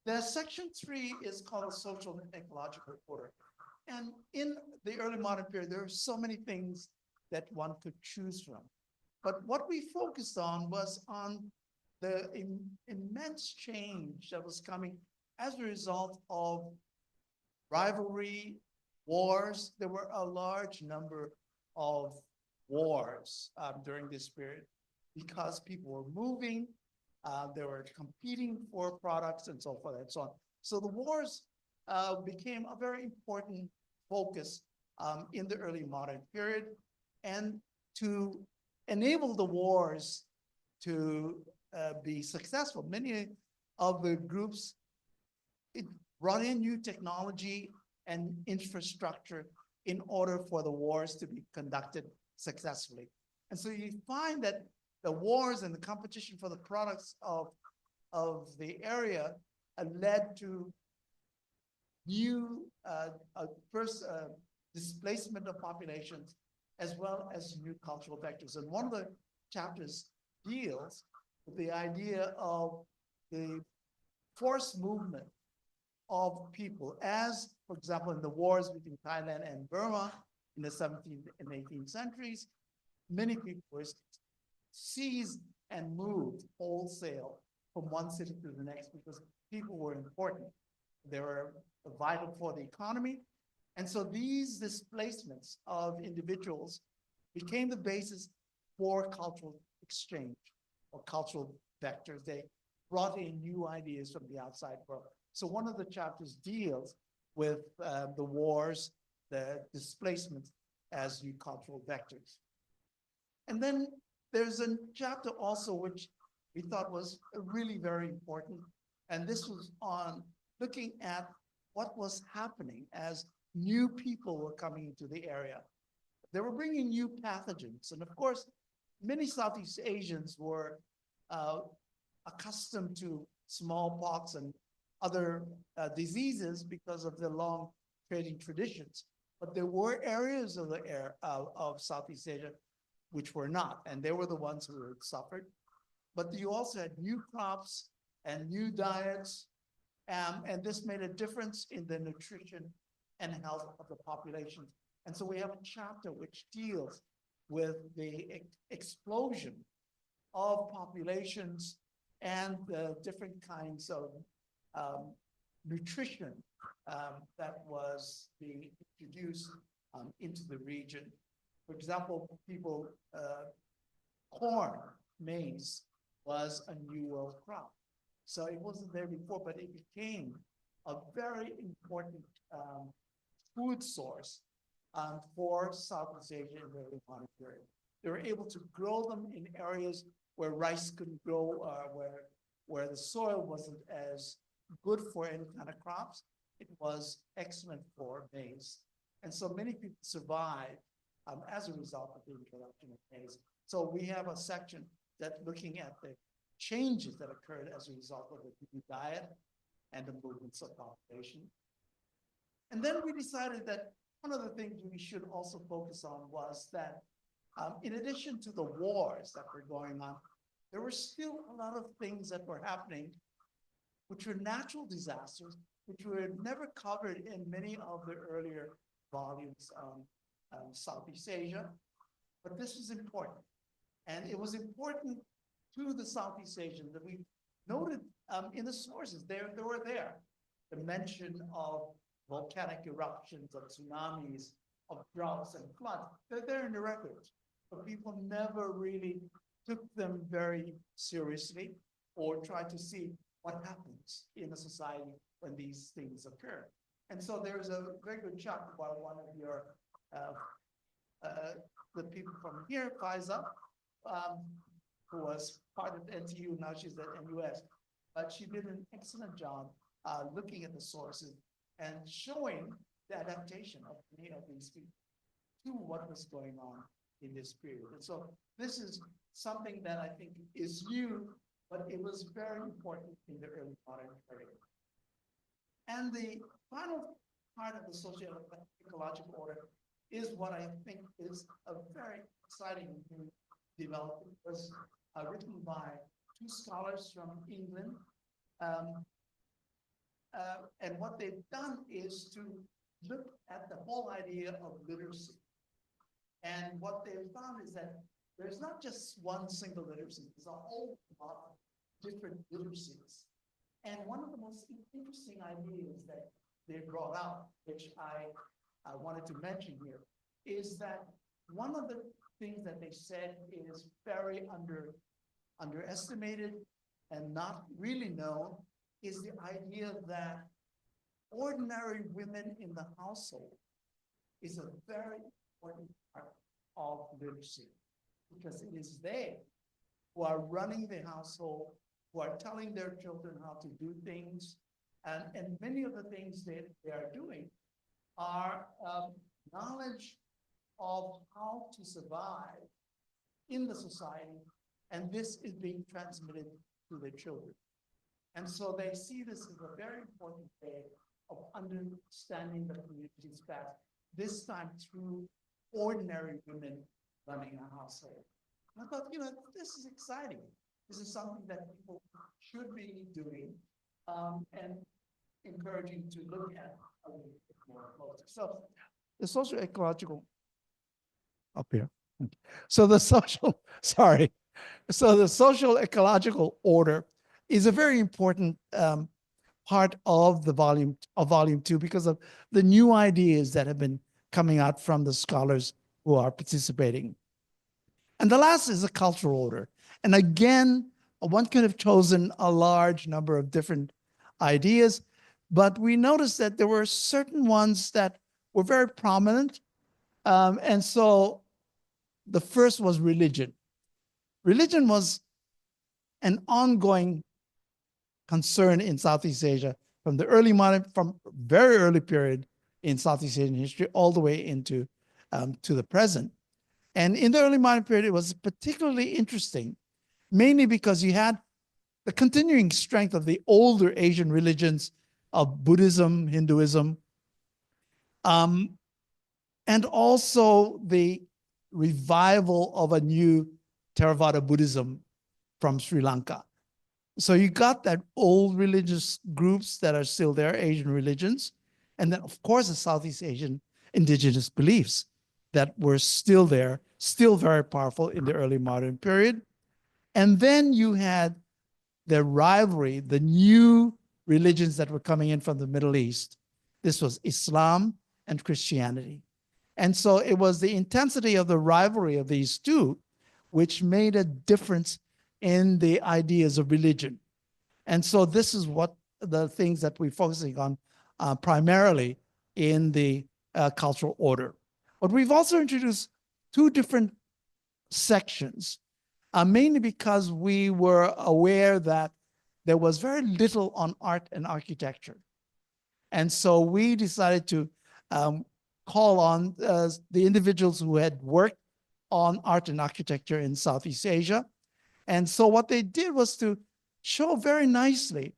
The section 3 is called a social and ecological order. And in the early modern period, there are so many things that one could choose from. But what we focused on was on the immense change that was coming as a result of rivalry, wars. There were a large number of wars during this period because people were moving, they were competing for products and so forth and so on. So the wars became a very important focus in the early modern period. And to enable the wars to be successful, many of the groups brought in new technology and infrastructure in order for the wars to be conducted successfully. And so you find that the wars and the competition for the products of the area led to new displacement of populations as well as new cultural vectors. And one of the chapters deals with the idea of the forced movement of people, as, for example, in the wars between Thailand and Burma in the 17th and 18th centuries, many people were seized and moved wholesale from one city to the next because people were important. They were vital for the economy. And so these displacements of individuals became the basis for cultural exchange or cultural vectors. They brought in new ideas from the outside world. So one of the chapters deals with the wars, the displacements as new cultural vectors. And then there's a chapter also which we thought was really very important. And this was on looking at what was happening as new people were coming into the area. They were bringing new pathogens. And of course, many Southeast Asians were accustomed to smallpox and other diseases because of their long trading traditions. But there were areas of of Southeast Asia which were not, and they were the ones who had suffered. But you also had new crops and new diets, and this made a difference in the nutrition and health of the population. And so we have a chapter which deals with the explosion of populations and the different kinds of nutrition that was being introduced into the region. For example, corn, maize was a new world crop. So it wasn't there before, but it became a very important food source for Southeast Asia in the early modern period. They were able to grow them in areas where rice couldn't grow, where the soil wasn't as good for any kind of crops. It was excellent for maize. And so many people survived as a result of the introduction of maize. So we have a section that looking at the changes that occurred as a result of the new diet and the movements of population. And then we decided that one of the things we should also focus on was that in addition to the wars that were going on, there were still a lot of things that were happening, which were natural disasters, which were never covered in many of the earlier volumes on Southeast Asia. But this was important. And it was important to the Southeast Asians that we noted in the sources, they were there. The mention of volcanic eruptions, of tsunamis, of droughts and floods, they're there in the records. But people never really took them very seriously or tried to see what happens in a society when these things occur. And so there's a very good chapter by one of your, the people from here, Faiza, who was part of NTU, now she's at NUS. But she did an excellent job looking at the sources and showing the adaptation of many of these people to what was going on in this period. And so this is something that I think is new, but it was very important in the early modern period. And the final part of the socio-ecological order is what I think is a very exciting new development. It was written by two scholars from England. And what they've done is to look at the whole idea of literacy. And what they've found is that there's not just one single literacy, there's a whole lot of different literacies. And one of the most interesting ideas that they brought out, which I wanted to mention here, is that one of the things that they said is very underestimated and not really known is the idea that ordinary women in the household is a very important part of literacy, because it is they who are running the household, who are telling their children how to do things, and many of the things that they are doing are knowledge of how to survive in the society, and this is being transmitted to their children. And so they see this as a very important way of understanding the community's past, this time through ordinary women running a household. And I thought, this is exciting. This is something that people should be doing and encouraging to look at a little bit more closely. So the social ecological up here. So the social, sorry. So the social ecological order is a very important part of the volume 2 because of the new ideas that have been coming out from the scholars who are participating. And the last is a cultural order. And again, one could have chosen a large number of different ideas, but we noticed that there were certain ones that were very prominent. And so the first was religion. Religion was an ongoing concern in Southeast Asia from very early period in Southeast Asian history all the way into to the present. And in the early modern period, it was particularly interesting, mainly because you had the continuing strength of the older Asian religions of Buddhism, Hinduism, and also the revival of a new Theravada Buddhism from Sri Lanka. So you got that old religious groups that are still there, Asian religions, and then of course the Southeast Asian indigenous beliefs that were still there, still very powerful in the early modern period. And then you had the rivalry, the new religions that were coming in from the Middle East. This was Islam and Christianity. And so it was the intensity of the rivalry of these two which made a difference in the ideas of religion. And so this is what the things that we're focusing on primarily in the cultural order. But we've also introduced two different sections, mainly because we were aware that there was very little on art and architecture. And so we decided to call on the individuals who had worked on art and architecture in Southeast Asia. And so what they did was to show very nicely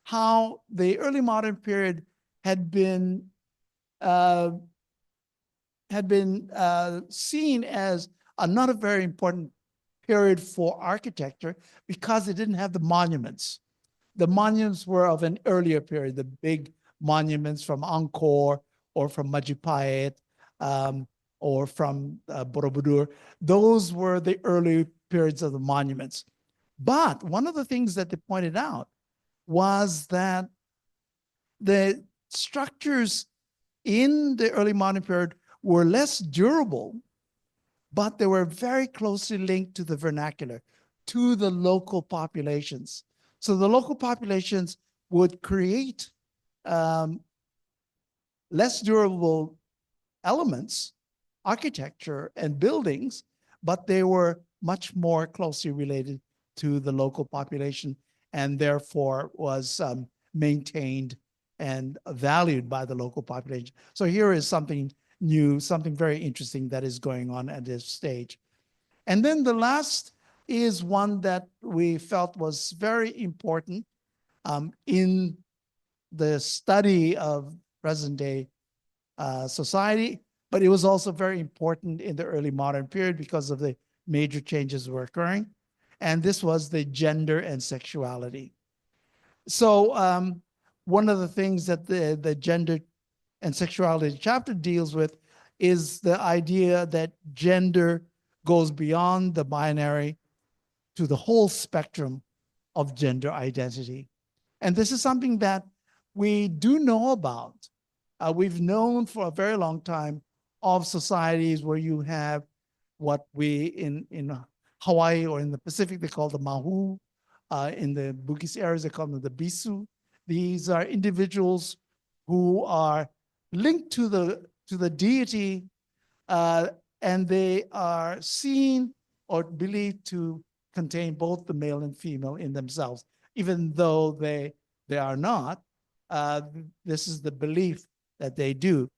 how the early modern period had been seen as another very important period for architecture because it didn't have the monuments. The monuments were of an earlier period, the big monuments from Angkor or from Majapahit or from Borobudur. Those were the early periods of the monuments. But one of the things that they pointed out was that the structures in the early modern period were less durable, but they were very closely linked to the vernacular, to the local populations. So the local populations would create less durable elements, architecture and buildings, but they were much more closely related to the local population and therefore was maintained and valued by the local population. So here is something new, something very interesting that is going on at this stage. And then the last is one that we felt was very important in the study of present day society, but it was also very important in the early modern period because of the major changes were occurring. And this was the gender and sexuality. So one of the things that the gender and sexuality chapter deals with is the idea that gender goes beyond the binary to the whole spectrum of gender identity. And this is something that we do know about. We've known for a very long time of societies where you have what we in Hawaii or in the Pacific, they call the mahu. In the Bugis areas, they call them the bisu. These are individuals who are linked to the deity, and they are seen or believed to contain both the male and female in themselves, even though they are not. This is the belief that they do.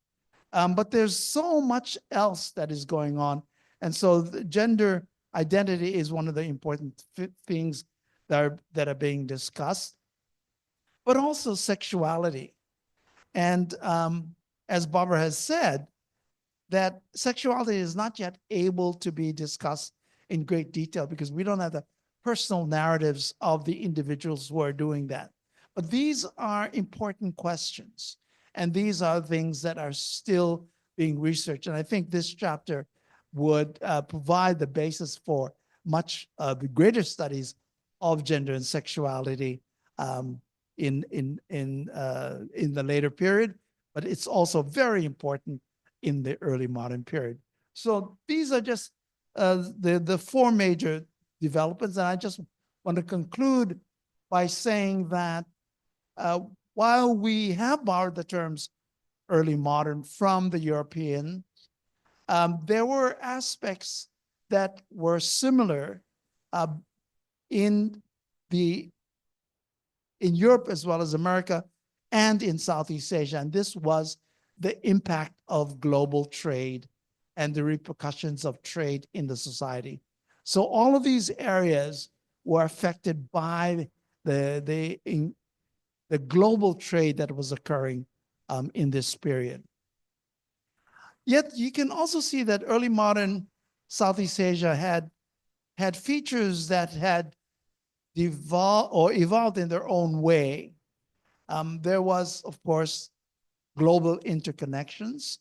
But there's so much else that is going on. And so the gender identity is one of the important things that are being discussed, but also sexuality. And as Barbara has said, that sexuality is not yet able to be discussed in great detail because we don't have the personal narratives of the individuals who are doing that. But these are important questions. And these are things that are still being researched. And I think this chapter would provide the basis for much greater studies of gender and sexuality in the later period. But it's also very important in the early modern period. So these are just the four major developments. And I just want to conclude by saying that while we have borrowed the terms early modern from the European, there were aspects that were similar in Europe as well as America and in Southeast Asia. And this was the impact of global trade and the repercussions of trade in the society. So all of these areas were affected by the global trade that was occurring in this period. Yet you can also see that early modern Southeast Asia had features that had evolved in their own way. There was, of course, global interconnections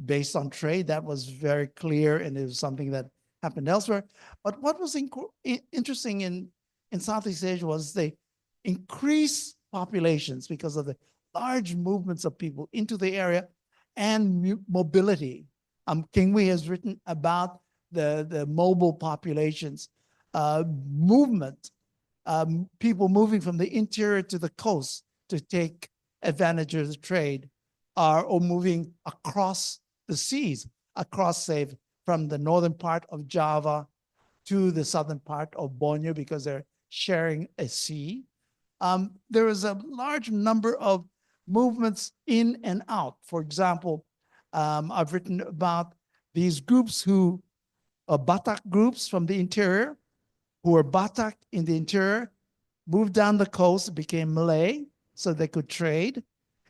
based on trade. That was very clear, and it was something that happened elsewhere. But what was interesting in Southeast Asia was the increased populations because of the large movements of people into the area and mobility. Kingwee has written about the mobile populations, movement, people moving from the interior to the coast to take advantage of the trade, or moving across the seas, across, say, from the northern part of Java to the southern part of Borneo because they're sharing a sea. There is a large number of movements in and out. For example, I've written about these groups who are Batak groups from the interior, who were Batak in the interior, moved down the coast, became Malay, so they could trade,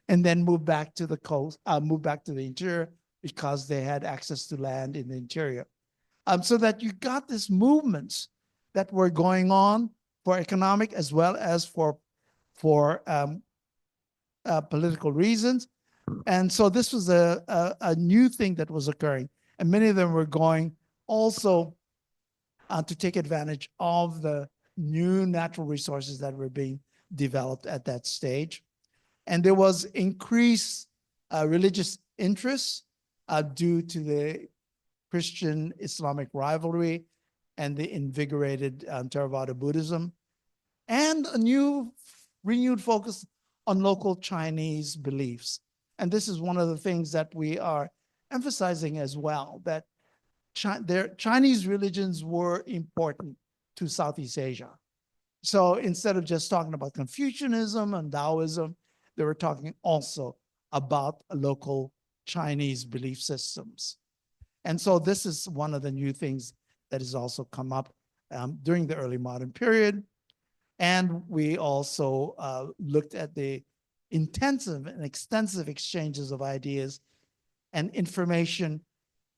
and then moved back to the coast, moved back to the interior because they had access to land in the interior. So that you got these movements that were going on for economic as well as for political reasons. And so this was a new thing that was occurring. And many of them were going also to take advantage of the new natural resources that were being developed at that stage. And there was increased religious interest due to the Christian-Islamic rivalry and the invigorated Theravada Buddhism, and a renewed focus on local Chinese beliefs. And this is one of the things that we are emphasizing as well, that their Chinese religions were important to Southeast Asia. So instead of just talking about Confucianism and Taoism they were talking also about local Chinese belief systems. And so this is one of the new things that has also come up during the early modern period. And we also looked at the intensive and extensive exchanges of ideas and information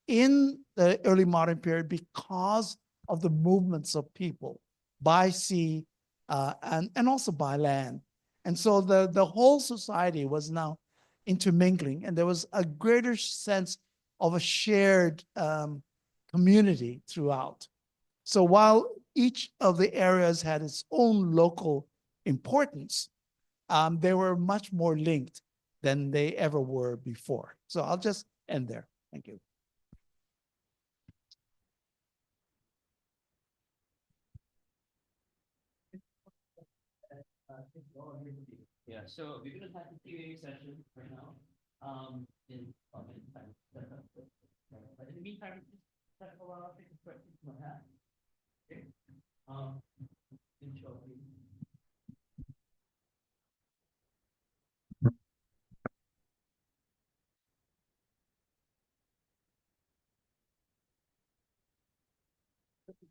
in the early modern period because of the movements of people by sea and also by land. And so the whole society was now intermingling, and there was a greater sense of a shared community throughout. So while each of the areas had its own local importance, they were much more linked than they ever were before. So I'll just end there. Thank you. Yeah, so we're gonna have the Q&A session right now. In time. But in the meantime, just have a while, take a question from that. Okay. Intro, please.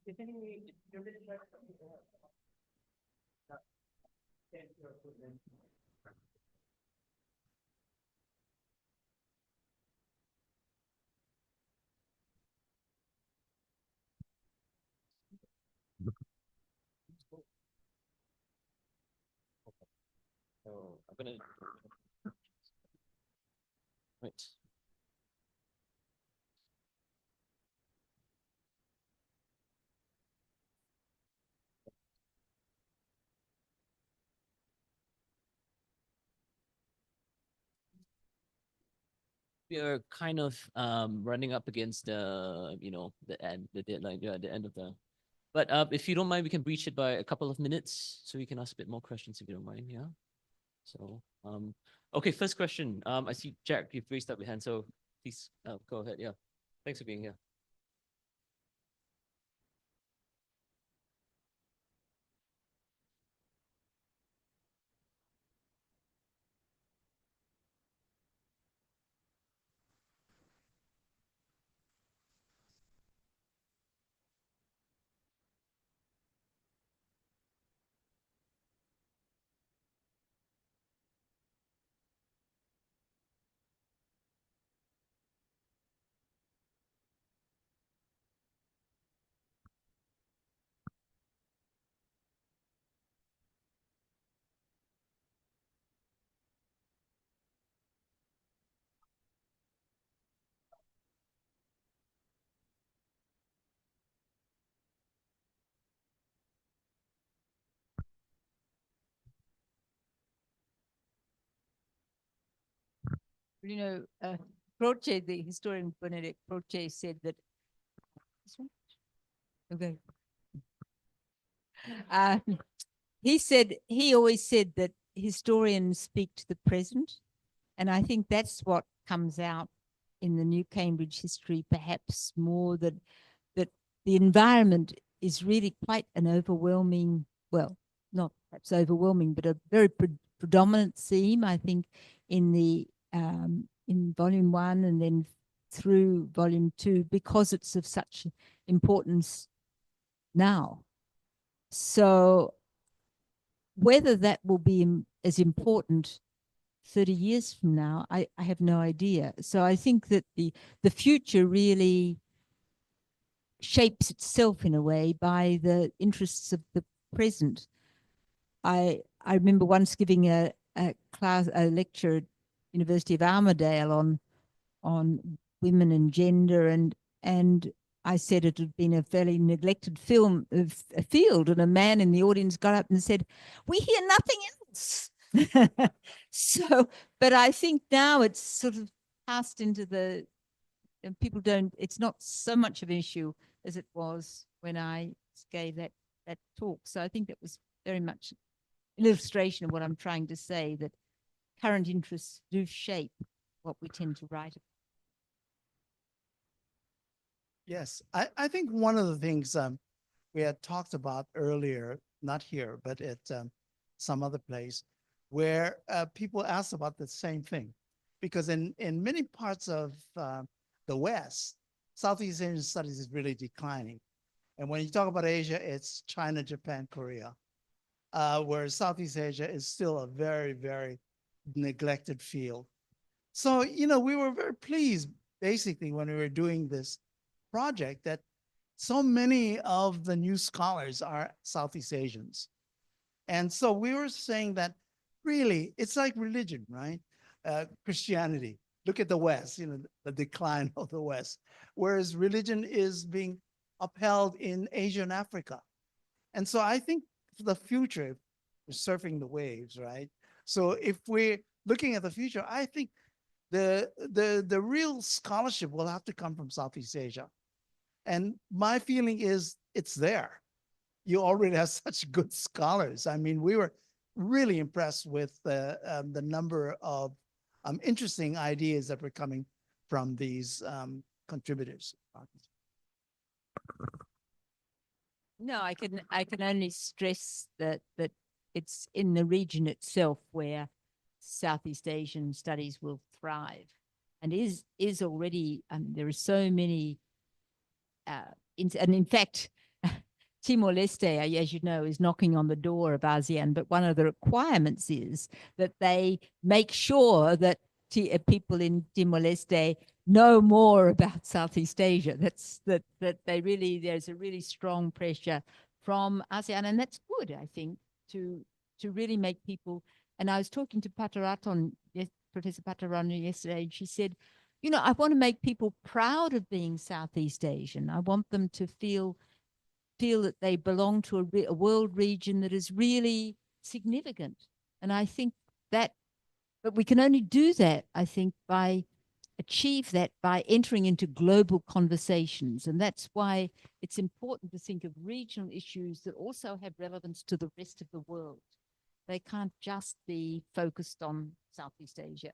If any, if you're really sure something, so I'm gonna wait. We are kind of running up against the the deadline, the end of the. But if you don't mind, we can breach it by a couple of minutes, so we can ask a bit more questions if you don't mind. Yeah. So okay, first question. I see Jack, you've raised up your hand, so please go ahead. Yeah. Thanks for being here. You know, Croce, the historian Bernadette Croce said that. This one? Okay. He always said that historians speak to the present. And I think that's what comes out in the New Cambridge history, perhaps more that the environment is really quite an overwhelming, well, not perhaps overwhelming, but a very predominant theme, I think, in volume 1 and then through volume 2, because it's of such importance now. So whether that will be as important 30 years from now, I have no idea. So I think that the future really shapes itself in a way by the interests of the present. I remember once giving a lecture at University of Armidale on women and gender, and I said it had been a fairly neglected field, and a man in the audience got up and said, "We hear nothing else." So, but I think now it's sort of passed into and people don't, it's not so much of an issue as it was when I gave that talk. So I think that was very much an illustration of what I'm trying to say, that current interests do shape what we tend to write about. Yes, I think one of the things we had talked about earlier, not here, but at some other place, where people ask about the same thing. Because in many parts of the West, Southeast Asian studies is really declining. And when you talk about Asia, it's China, Japan, Korea, whereas Southeast Asia is still a very, very neglected field. So, you know, we were very pleased basically when we were doing this project that so many of the new scholars are Southeast Asians. And so we were saying that really it's like religion, right? Christianity. Look at the West, you know, the decline of the West, whereas religion is being upheld in Asia and Africa. And so I think for the future, we're surfing the waves, right? So if we're looking at the future, I think the real scholarship will have to come from Southeast Asia. And my feeling is it's there. You already have such good scholars. I mean, we were really impressed with the number of interesting ideas that were coming from these contributors. No, I can only stress that it's in the region itself where Southeast Asian studies will thrive, and is already. There are so many, and in fact, Timor-Leste, as you know, is knocking on the door of ASEAN. But one of the requirements is that they make sure that people in Timor-Leste know more about Southeast Asia. That they really, there's a really strong pressure from ASEAN, and that's good, I think, to really make people. And I was talking to Pataraton, Professor Pataraton yesterday, and she said, you know, I want to make people proud of being Southeast Asian. I want them to feel that they belong to a world region that is really significant. And I think that, but we can only do that, I think, achieve that by entering into global conversations. And that's why it's important to think of regional issues that also have relevance to the rest of the world. They can't just be focused on Southeast Asia.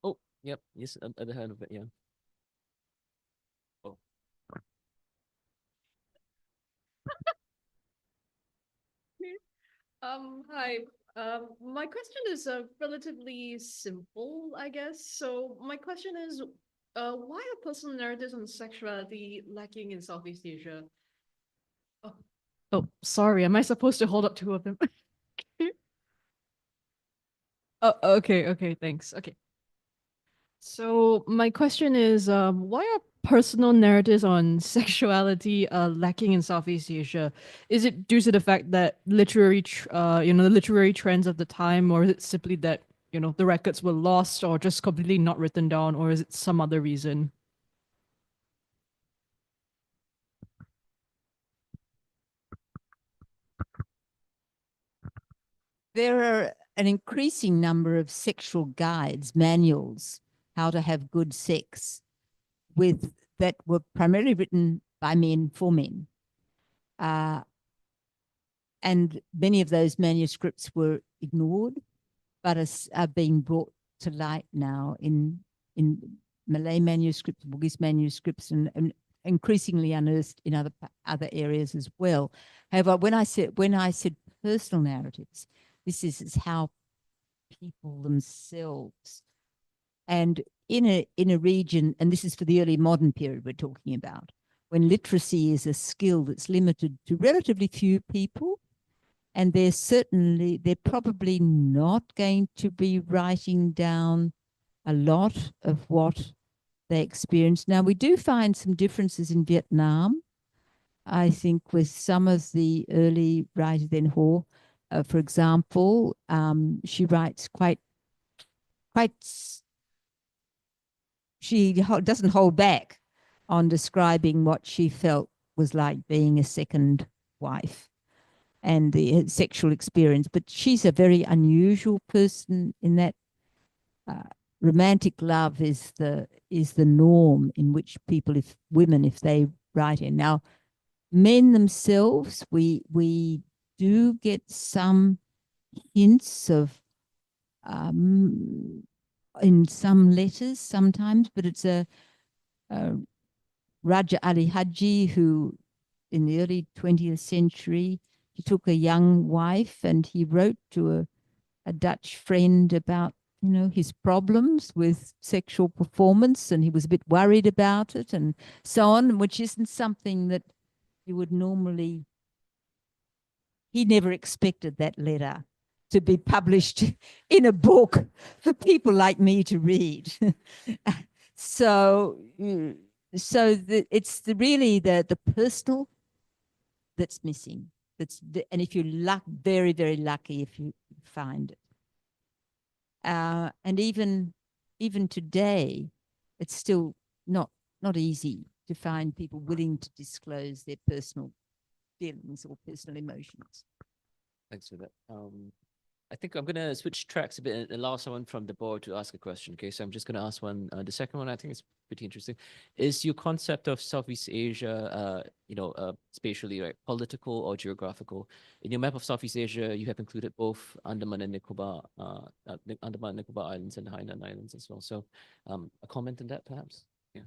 Oh, yep. Yes, at the head of it, yeah. Oh. Hi. My question is relatively simple, I guess. So my question is, why are personal narratives on sexuality lacking in Southeast Asia? Oh, sorry. Am I supposed to hold up two of them? Oh, okay, thanks. Okay. So my question is, why are personal narratives on sexuality lacking in Southeast Asia? Is it due to the fact that the literary trends of the time, or is it simply that, you know, the records were lost or just completely not written down, or is it some other reason? There are an increasing number of sexual guides, manuals, how to have good sex, that were primarily written by men for men. And many of those manuscripts were ignored, but are being brought to light now in Malay manuscripts, Bugis manuscripts, and increasingly unearthed in other areas as well. However, when I said personal narratives, this is how people themselves, and in a region, and this is for the early modern period we're talking about, when literacy is a skill that's limited to relatively few people, and they're probably not going to be writing down a lot of what they experience. Now, we do find some differences in Vietnam, I think, with some of the early writers in Ho. For example, she writes she doesn't hold back on describing what she felt was like being a second wife and the sexual experience. But she's a very unusual person in that romantic love is the norm in which women, if they write in. Now, men themselves, we do get some hints of in some letters sometimes, but it's a Raja Ali Haji who in the early 20th century. He took a young wife and he wrote to a Dutch friend about, you know, his problems with sexual performance, and he was a bit worried about it and so on, which isn't something that you would normally, he never expected that letter to be published in a book for people like me to read. So it's really the personal that's missing. And if you're very, very lucky if you find it. And even today, it's still not easy to find people willing to disclose their personal feelings or personal emotions. Thanks for that. I think I'm gonna switch tracks a bit and allow someone from the board to ask a question. Okay, so I'm just gonna ask one. The second one I think is pretty interesting. Is your concept of Southeast Asia, spatially, right, political or geographical? In your map of Southeast Asia, you have included both Andaman and Nicobar Islands and the Hainan Islands as well. So, a comment on that, perhaps? Yeah.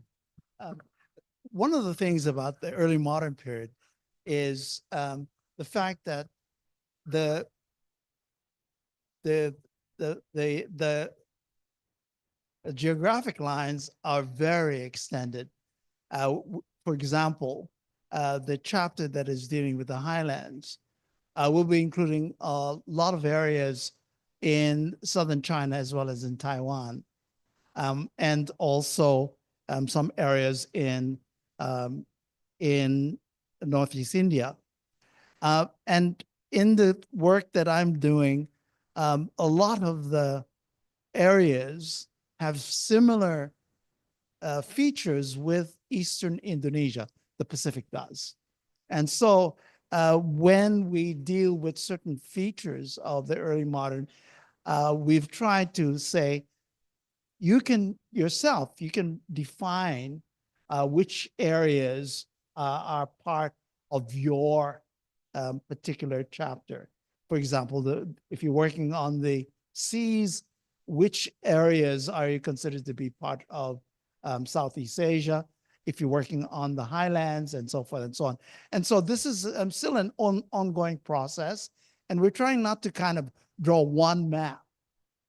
One of the things about the early modern period is the fact that the geographic lines are very extended. For example, the chapter that is dealing with the highlands will be including a lot of areas in southern China as well as in Taiwan, and also some areas in Northeast India. And in the work that I'm doing, a lot of the areas have similar features with Eastern Indonesia, the Pacific does. And so when we deal with certain features of the early modern, we've tried to say, you can define which areas are part of your particular chapter. For example, if you're working on the seas, which areas are you considered to be part of Southeast Asia? If you're working on the highlands and so forth and so on. And so this is still an ongoing process. And we're trying not to kind of draw one map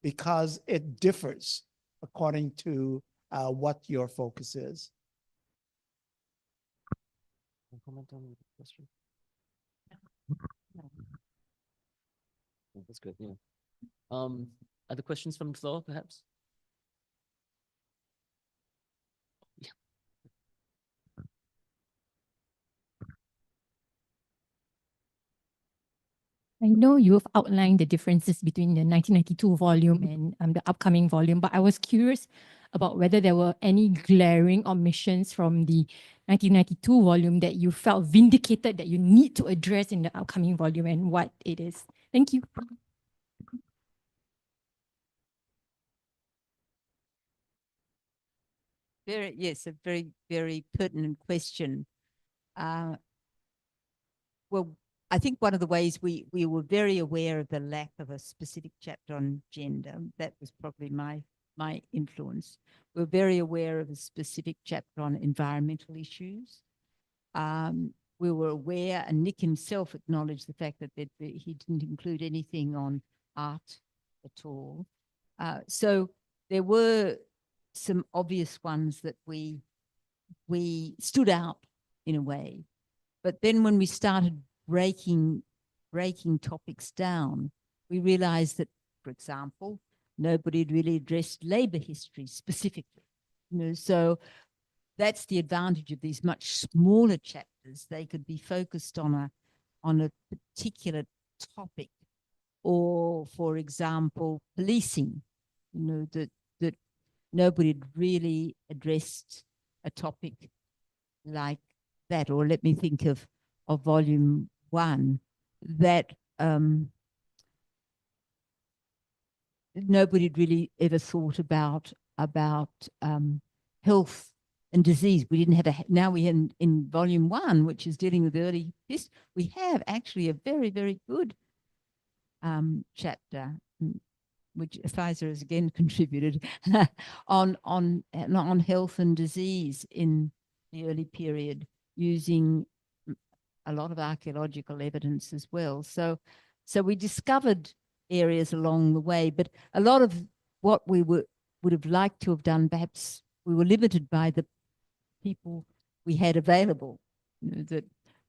because it differs according to what your focus is. Comment on the question? That's good. Yeah. Other questions from the floor, perhaps? Yeah. I know you've outlined the differences between the 1992 volume and the upcoming volume, but I was curious about whether there were any glaring omissions from the 1992 volume that you felt vindicated that you need to address in the upcoming volume and what it is. Thank you. Yes, a very, very pertinent question. Well, I think one of the ways we were very aware of the lack of a specific chapter on gender. That was probably my influence. We're very aware of a specific chapter on environmental issues. We were aware, and Nick himself acknowledged the fact that he didn't include anything on art at all. So there were some obvious ones that we stood out in a way. But then when we started breaking topics down, we realized that, for example, nobody had really addressed labor history specifically. So that's the advantage of these much smaller chapters. They could be focused on a particular topic, or, for example, policing. That nobody had really addressed a topic like that. Or let me think of volume 1, that nobody had really ever thought about health and disease. We didn't have now we have in volume 1, which is dealing with early history, we have actually a very, very good chapter, which Pfizer has again contributed on health and disease in the early period, using a lot of archaeological evidence as well. So we discovered areas along the way, but a lot of what we would have liked to have done, perhaps we were limited by the people we had available,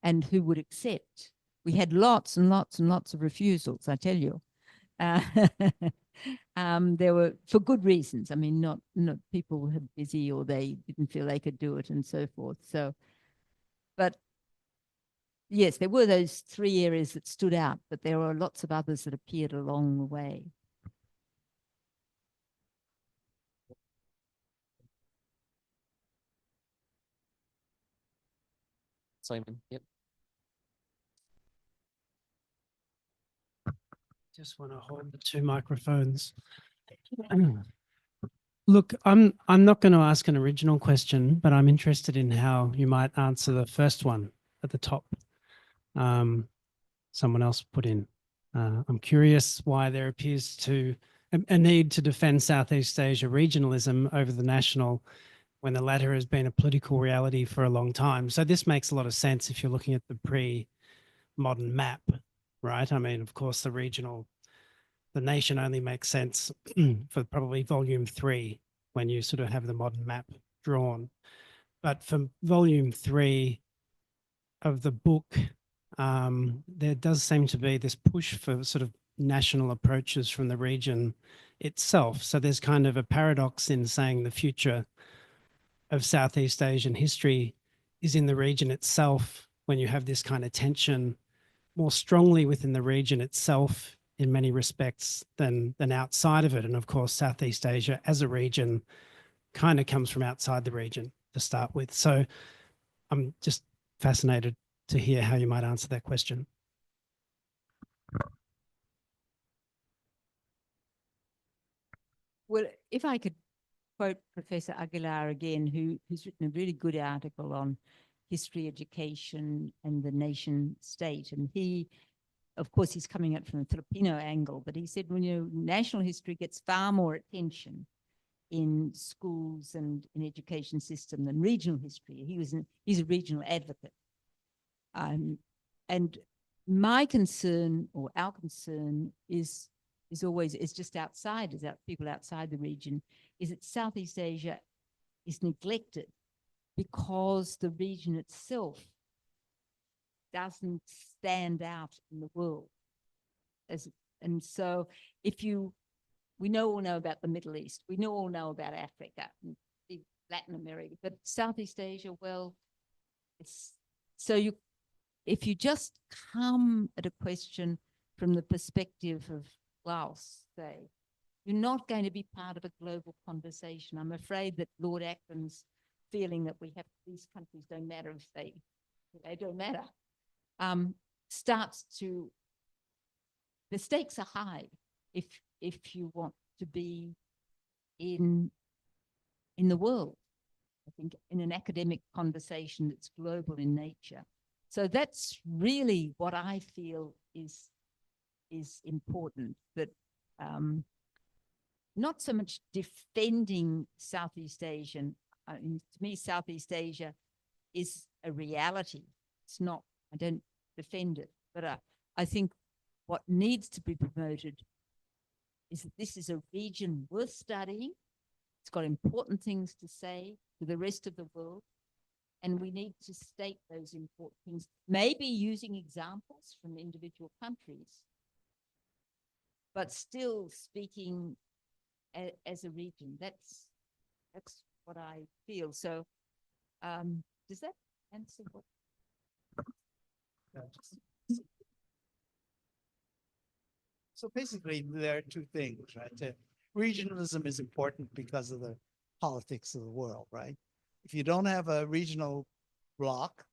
and who would accept. We had lots and lots and lots of refusals, I tell you. There were, for good reasons. I mean, not people were busy or they didn't feel they could do it and so forth. So, but yes, there were those 3 areas that stood out, but there were lots of others that appeared along the way. Simon, yep. Just want to hold the 2 microphones. Look, I'm not going to ask an original question, but I'm interested in how you might answer the first one at the top. Someone else put in. I'm curious why there appears to a need to defend Southeast Asia regionalism over the national, when the latter has been a political reality for a long time. So this makes a lot of sense if you're looking at the pre-modern map, right? I mean, of course, the nation only makes sense for probably volume 3 when you sort of have the modern map drawn. But for volume 3 of the book, there does seem to be this push for sort of national approaches from the region itself. So there's kind of a paradox in saying the future of Southeast Asian history is in the region itself, when you have this kind of tension more strongly within the region itself in many respects than outside of it. And of course, Southeast Asia as a region kind of comes from outside the region to start with. So I'm just fascinated to hear how you might answer that question. Well, if I could quote Professor Aguilar again, who's written a really good article on history education and the nation state. And he, of course, he's coming at it from a Filipino angle, but he said, when national history gets far more attention in schools and in education system than regional history. He's a regional advocate. And my concern, or our concern, is just outside, people outside the region, is that Southeast Asia is neglected because the region itself doesn't stand out in the world. And so we all know about the Middle East, we all know about Africa, and Latin America, but Southeast Asia, well, if you just come at a question from the perspective of Laos, say, you're not going to be part of a global conversation. I'm afraid that Lord Acton's feeling that these countries don't matter if they don't matter, starts to, the stakes are high if you want to be in the world, I think, in an academic conversation that's global in nature. So that's really what I feel is important, that not so much defending Southeast Asian. I mean, to me, Southeast Asia is a reality. It's not, I don't defend it, but I think what needs to be promoted is that this is a region worth studying. It's got important things to say to the rest of the world, and we need to state those important things, maybe using examples from individual countries, but still speaking as a region. That's what I feel. So does that answer what? So basically, there are 2 things, right? Regionalism is important because of the politics of the world, right? If you don't have a regional bloc,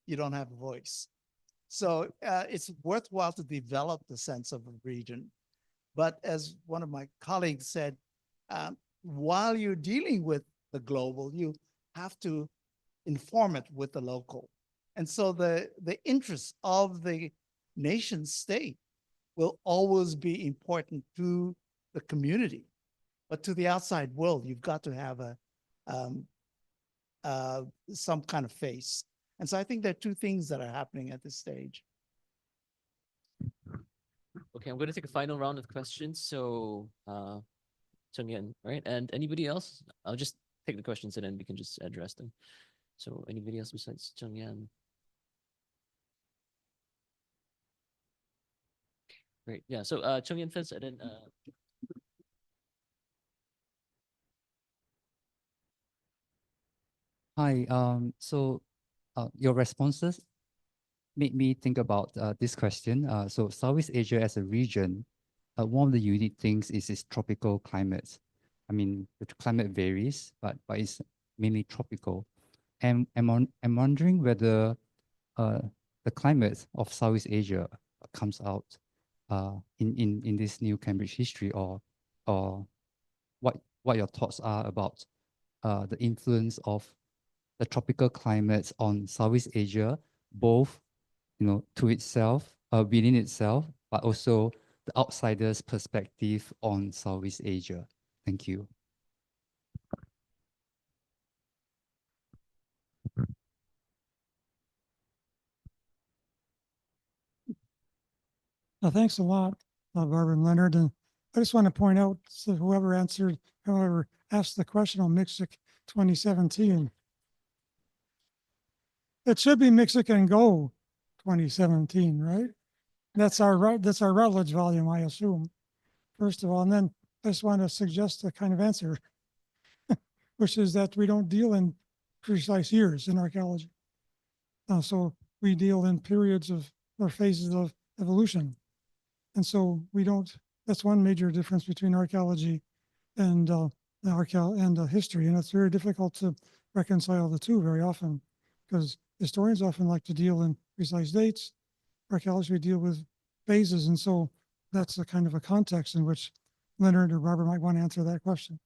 you don't have a voice. So it's worthwhile to develop the sense of a region. But as one of my colleagues said, while you're dealing with the global, you have to inform it with the local. And so the interests of the nation state will always be important to the community, but to the outside world, you've got to have some kind of face. And so I think there are two things that are happening at this stage. Okay, I'm going to take a final round of questions. So, Chung Yan, right? And anybody else? I'll just take the questions and then we can just address them. So, anybody else besides Chung Yan? Great. Yeah. So, Chung Yan first, and then Hi, your responses made me think about this question. So Southeast Asia as a region, one of the unique things is its tropical climates. I mean, the climate varies, but it's mainly tropical. And I'm wondering whether the climate of Southeast Asia comes out in this new Cambridge history, or what your thoughts are about the influence of the tropical climates on Southeast Asia, both, to itself, within itself, but also the outsider's perspective on Southeast Asia. Thank you. Thanks a lot, Barb and Leonard. And I just want to point out to whoever asked the question on MIXIC 2017. It should be MIXIC and Go 2017, right? That's our Routledge volume, I assume, first of all. And then I just want to suggest a kind of answer, which is that we don't deal in precise years in archaeology. So we deal in periods or phases of evolution. And so we don't, that's one major difference between archaeology and history. And it's very difficult to reconcile the two very often, because historians often like to deal in precise dates. Archaeologists, we deal with phases. And so that's a kind of a context in which Leonard or Barbara might want to answer that question.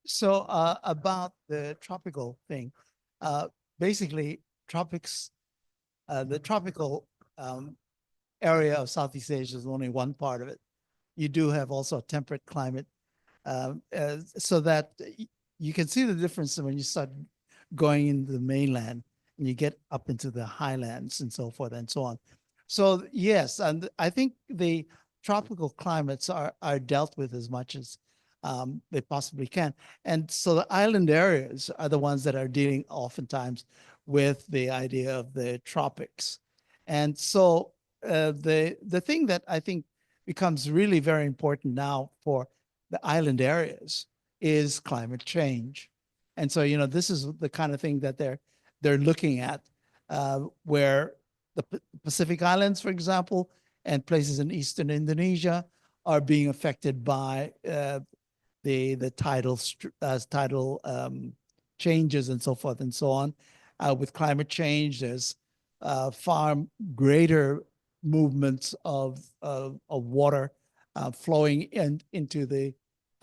So about the tropical thing, basically the tropical area of Southeast Asia is only one part of it. You do have also a temperate climate, so that you can see the difference when you start going into the mainland and you get up into the highlands and so forth and so on. So yes, and I think the tropical climates are dealt with as much as they possibly can. And so the island areas are the ones that are dealing oftentimes with the idea of the tropics. And so the thing that I think becomes really very important now for the island areas is climate change. And so, this is the kind of thing that they're looking at, where the Pacific Islands, for example, and places in Eastern Indonesia are being affected by the tidal changes and so forth and so on. With climate change, there's far greater movements of water flowing into the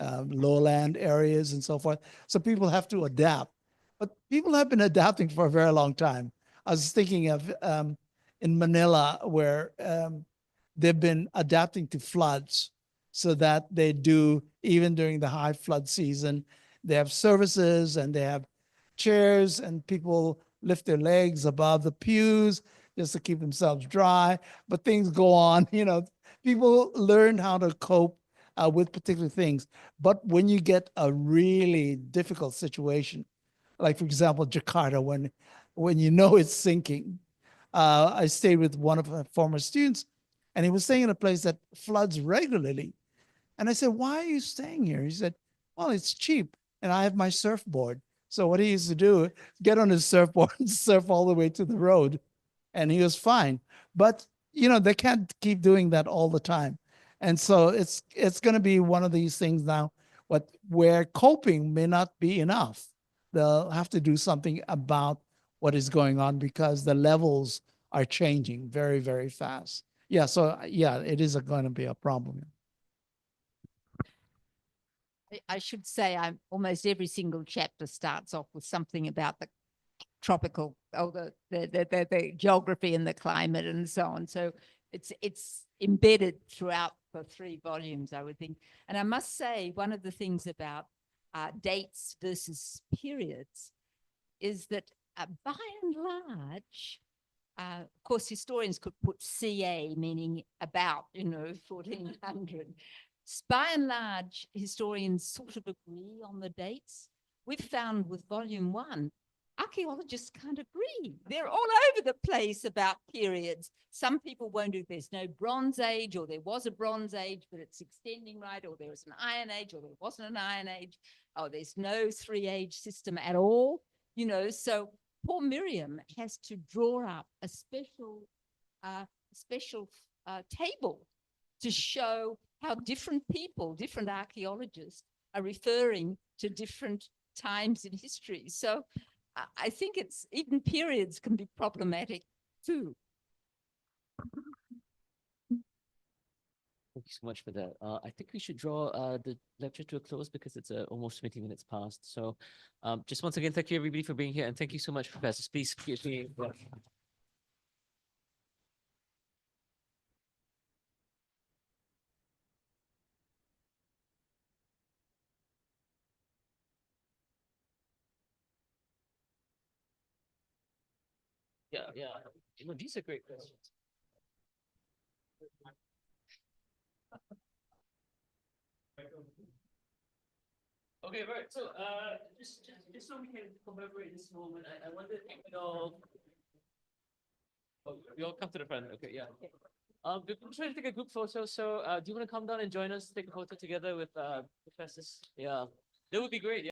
lowland areas and so forth. So people have to adapt. But people have been adapting for a very long time. I was thinking of in Manila, where they've been adapting to floods, so that they do, even during the high flood season, they have services and they have chairs, and people lift their legs above the pews just to keep themselves dry. But things go on, people learn how to cope with particular things. But when you get a really difficult situation, like for example, Jakarta, when it's sinking, I stayed with one of my former students, and he was staying in a place that floods regularly. And I said, "Why are you staying here?" He said, "Well, it's cheap, and I have my surfboard." So what he used to do, get on his surfboard and surf all the way to the road, and he was fine. But they can't keep doing that all the time. And so it's going to be one of these things now, where coping may not be enough. They'll have to do something about what is going on, because the levels are changing very, very fast. Yeah, so yeah, it is going to be a problem. I should say almost every single chapter starts off with something about the tropical, or the geography and the climate and so on. So it's embedded throughout the 3 volumes, I would think. And I must say, one of the things about dates versus periods is that by and large, of course, historians could put CA, meaning about, 1400. By and large, historians sort of agree on the dates. We've found with volume 1, archaeologists can't agree. They're all over the place about periods. Some people won't do, there's no Bronze Age, or there was a Bronze Age, but it's extending, right? Or there was an Iron Age, or there wasn't an Iron Age. Oh, there's no 3-age system at all. So poor Miriam has to draw up a special table to show how different people, different archaeologists are referring to different times in history. So I think it's even periods can be problematic too. Thank you so much for that. I think we should draw the lecture to a close because it's almost 20 minutes past. So just once again, thank you everybody for being here. And thank you so much, Professor. Please give me. Yeah. These are great questions. Okay, right. So just so we can commemorate this moment, I wonder if we all we all come to the front. Okay, yeah. We're trying to take a group photo. So do you want to come down and join us, take a photo together with professors? Yeah, that would be great. Yeah.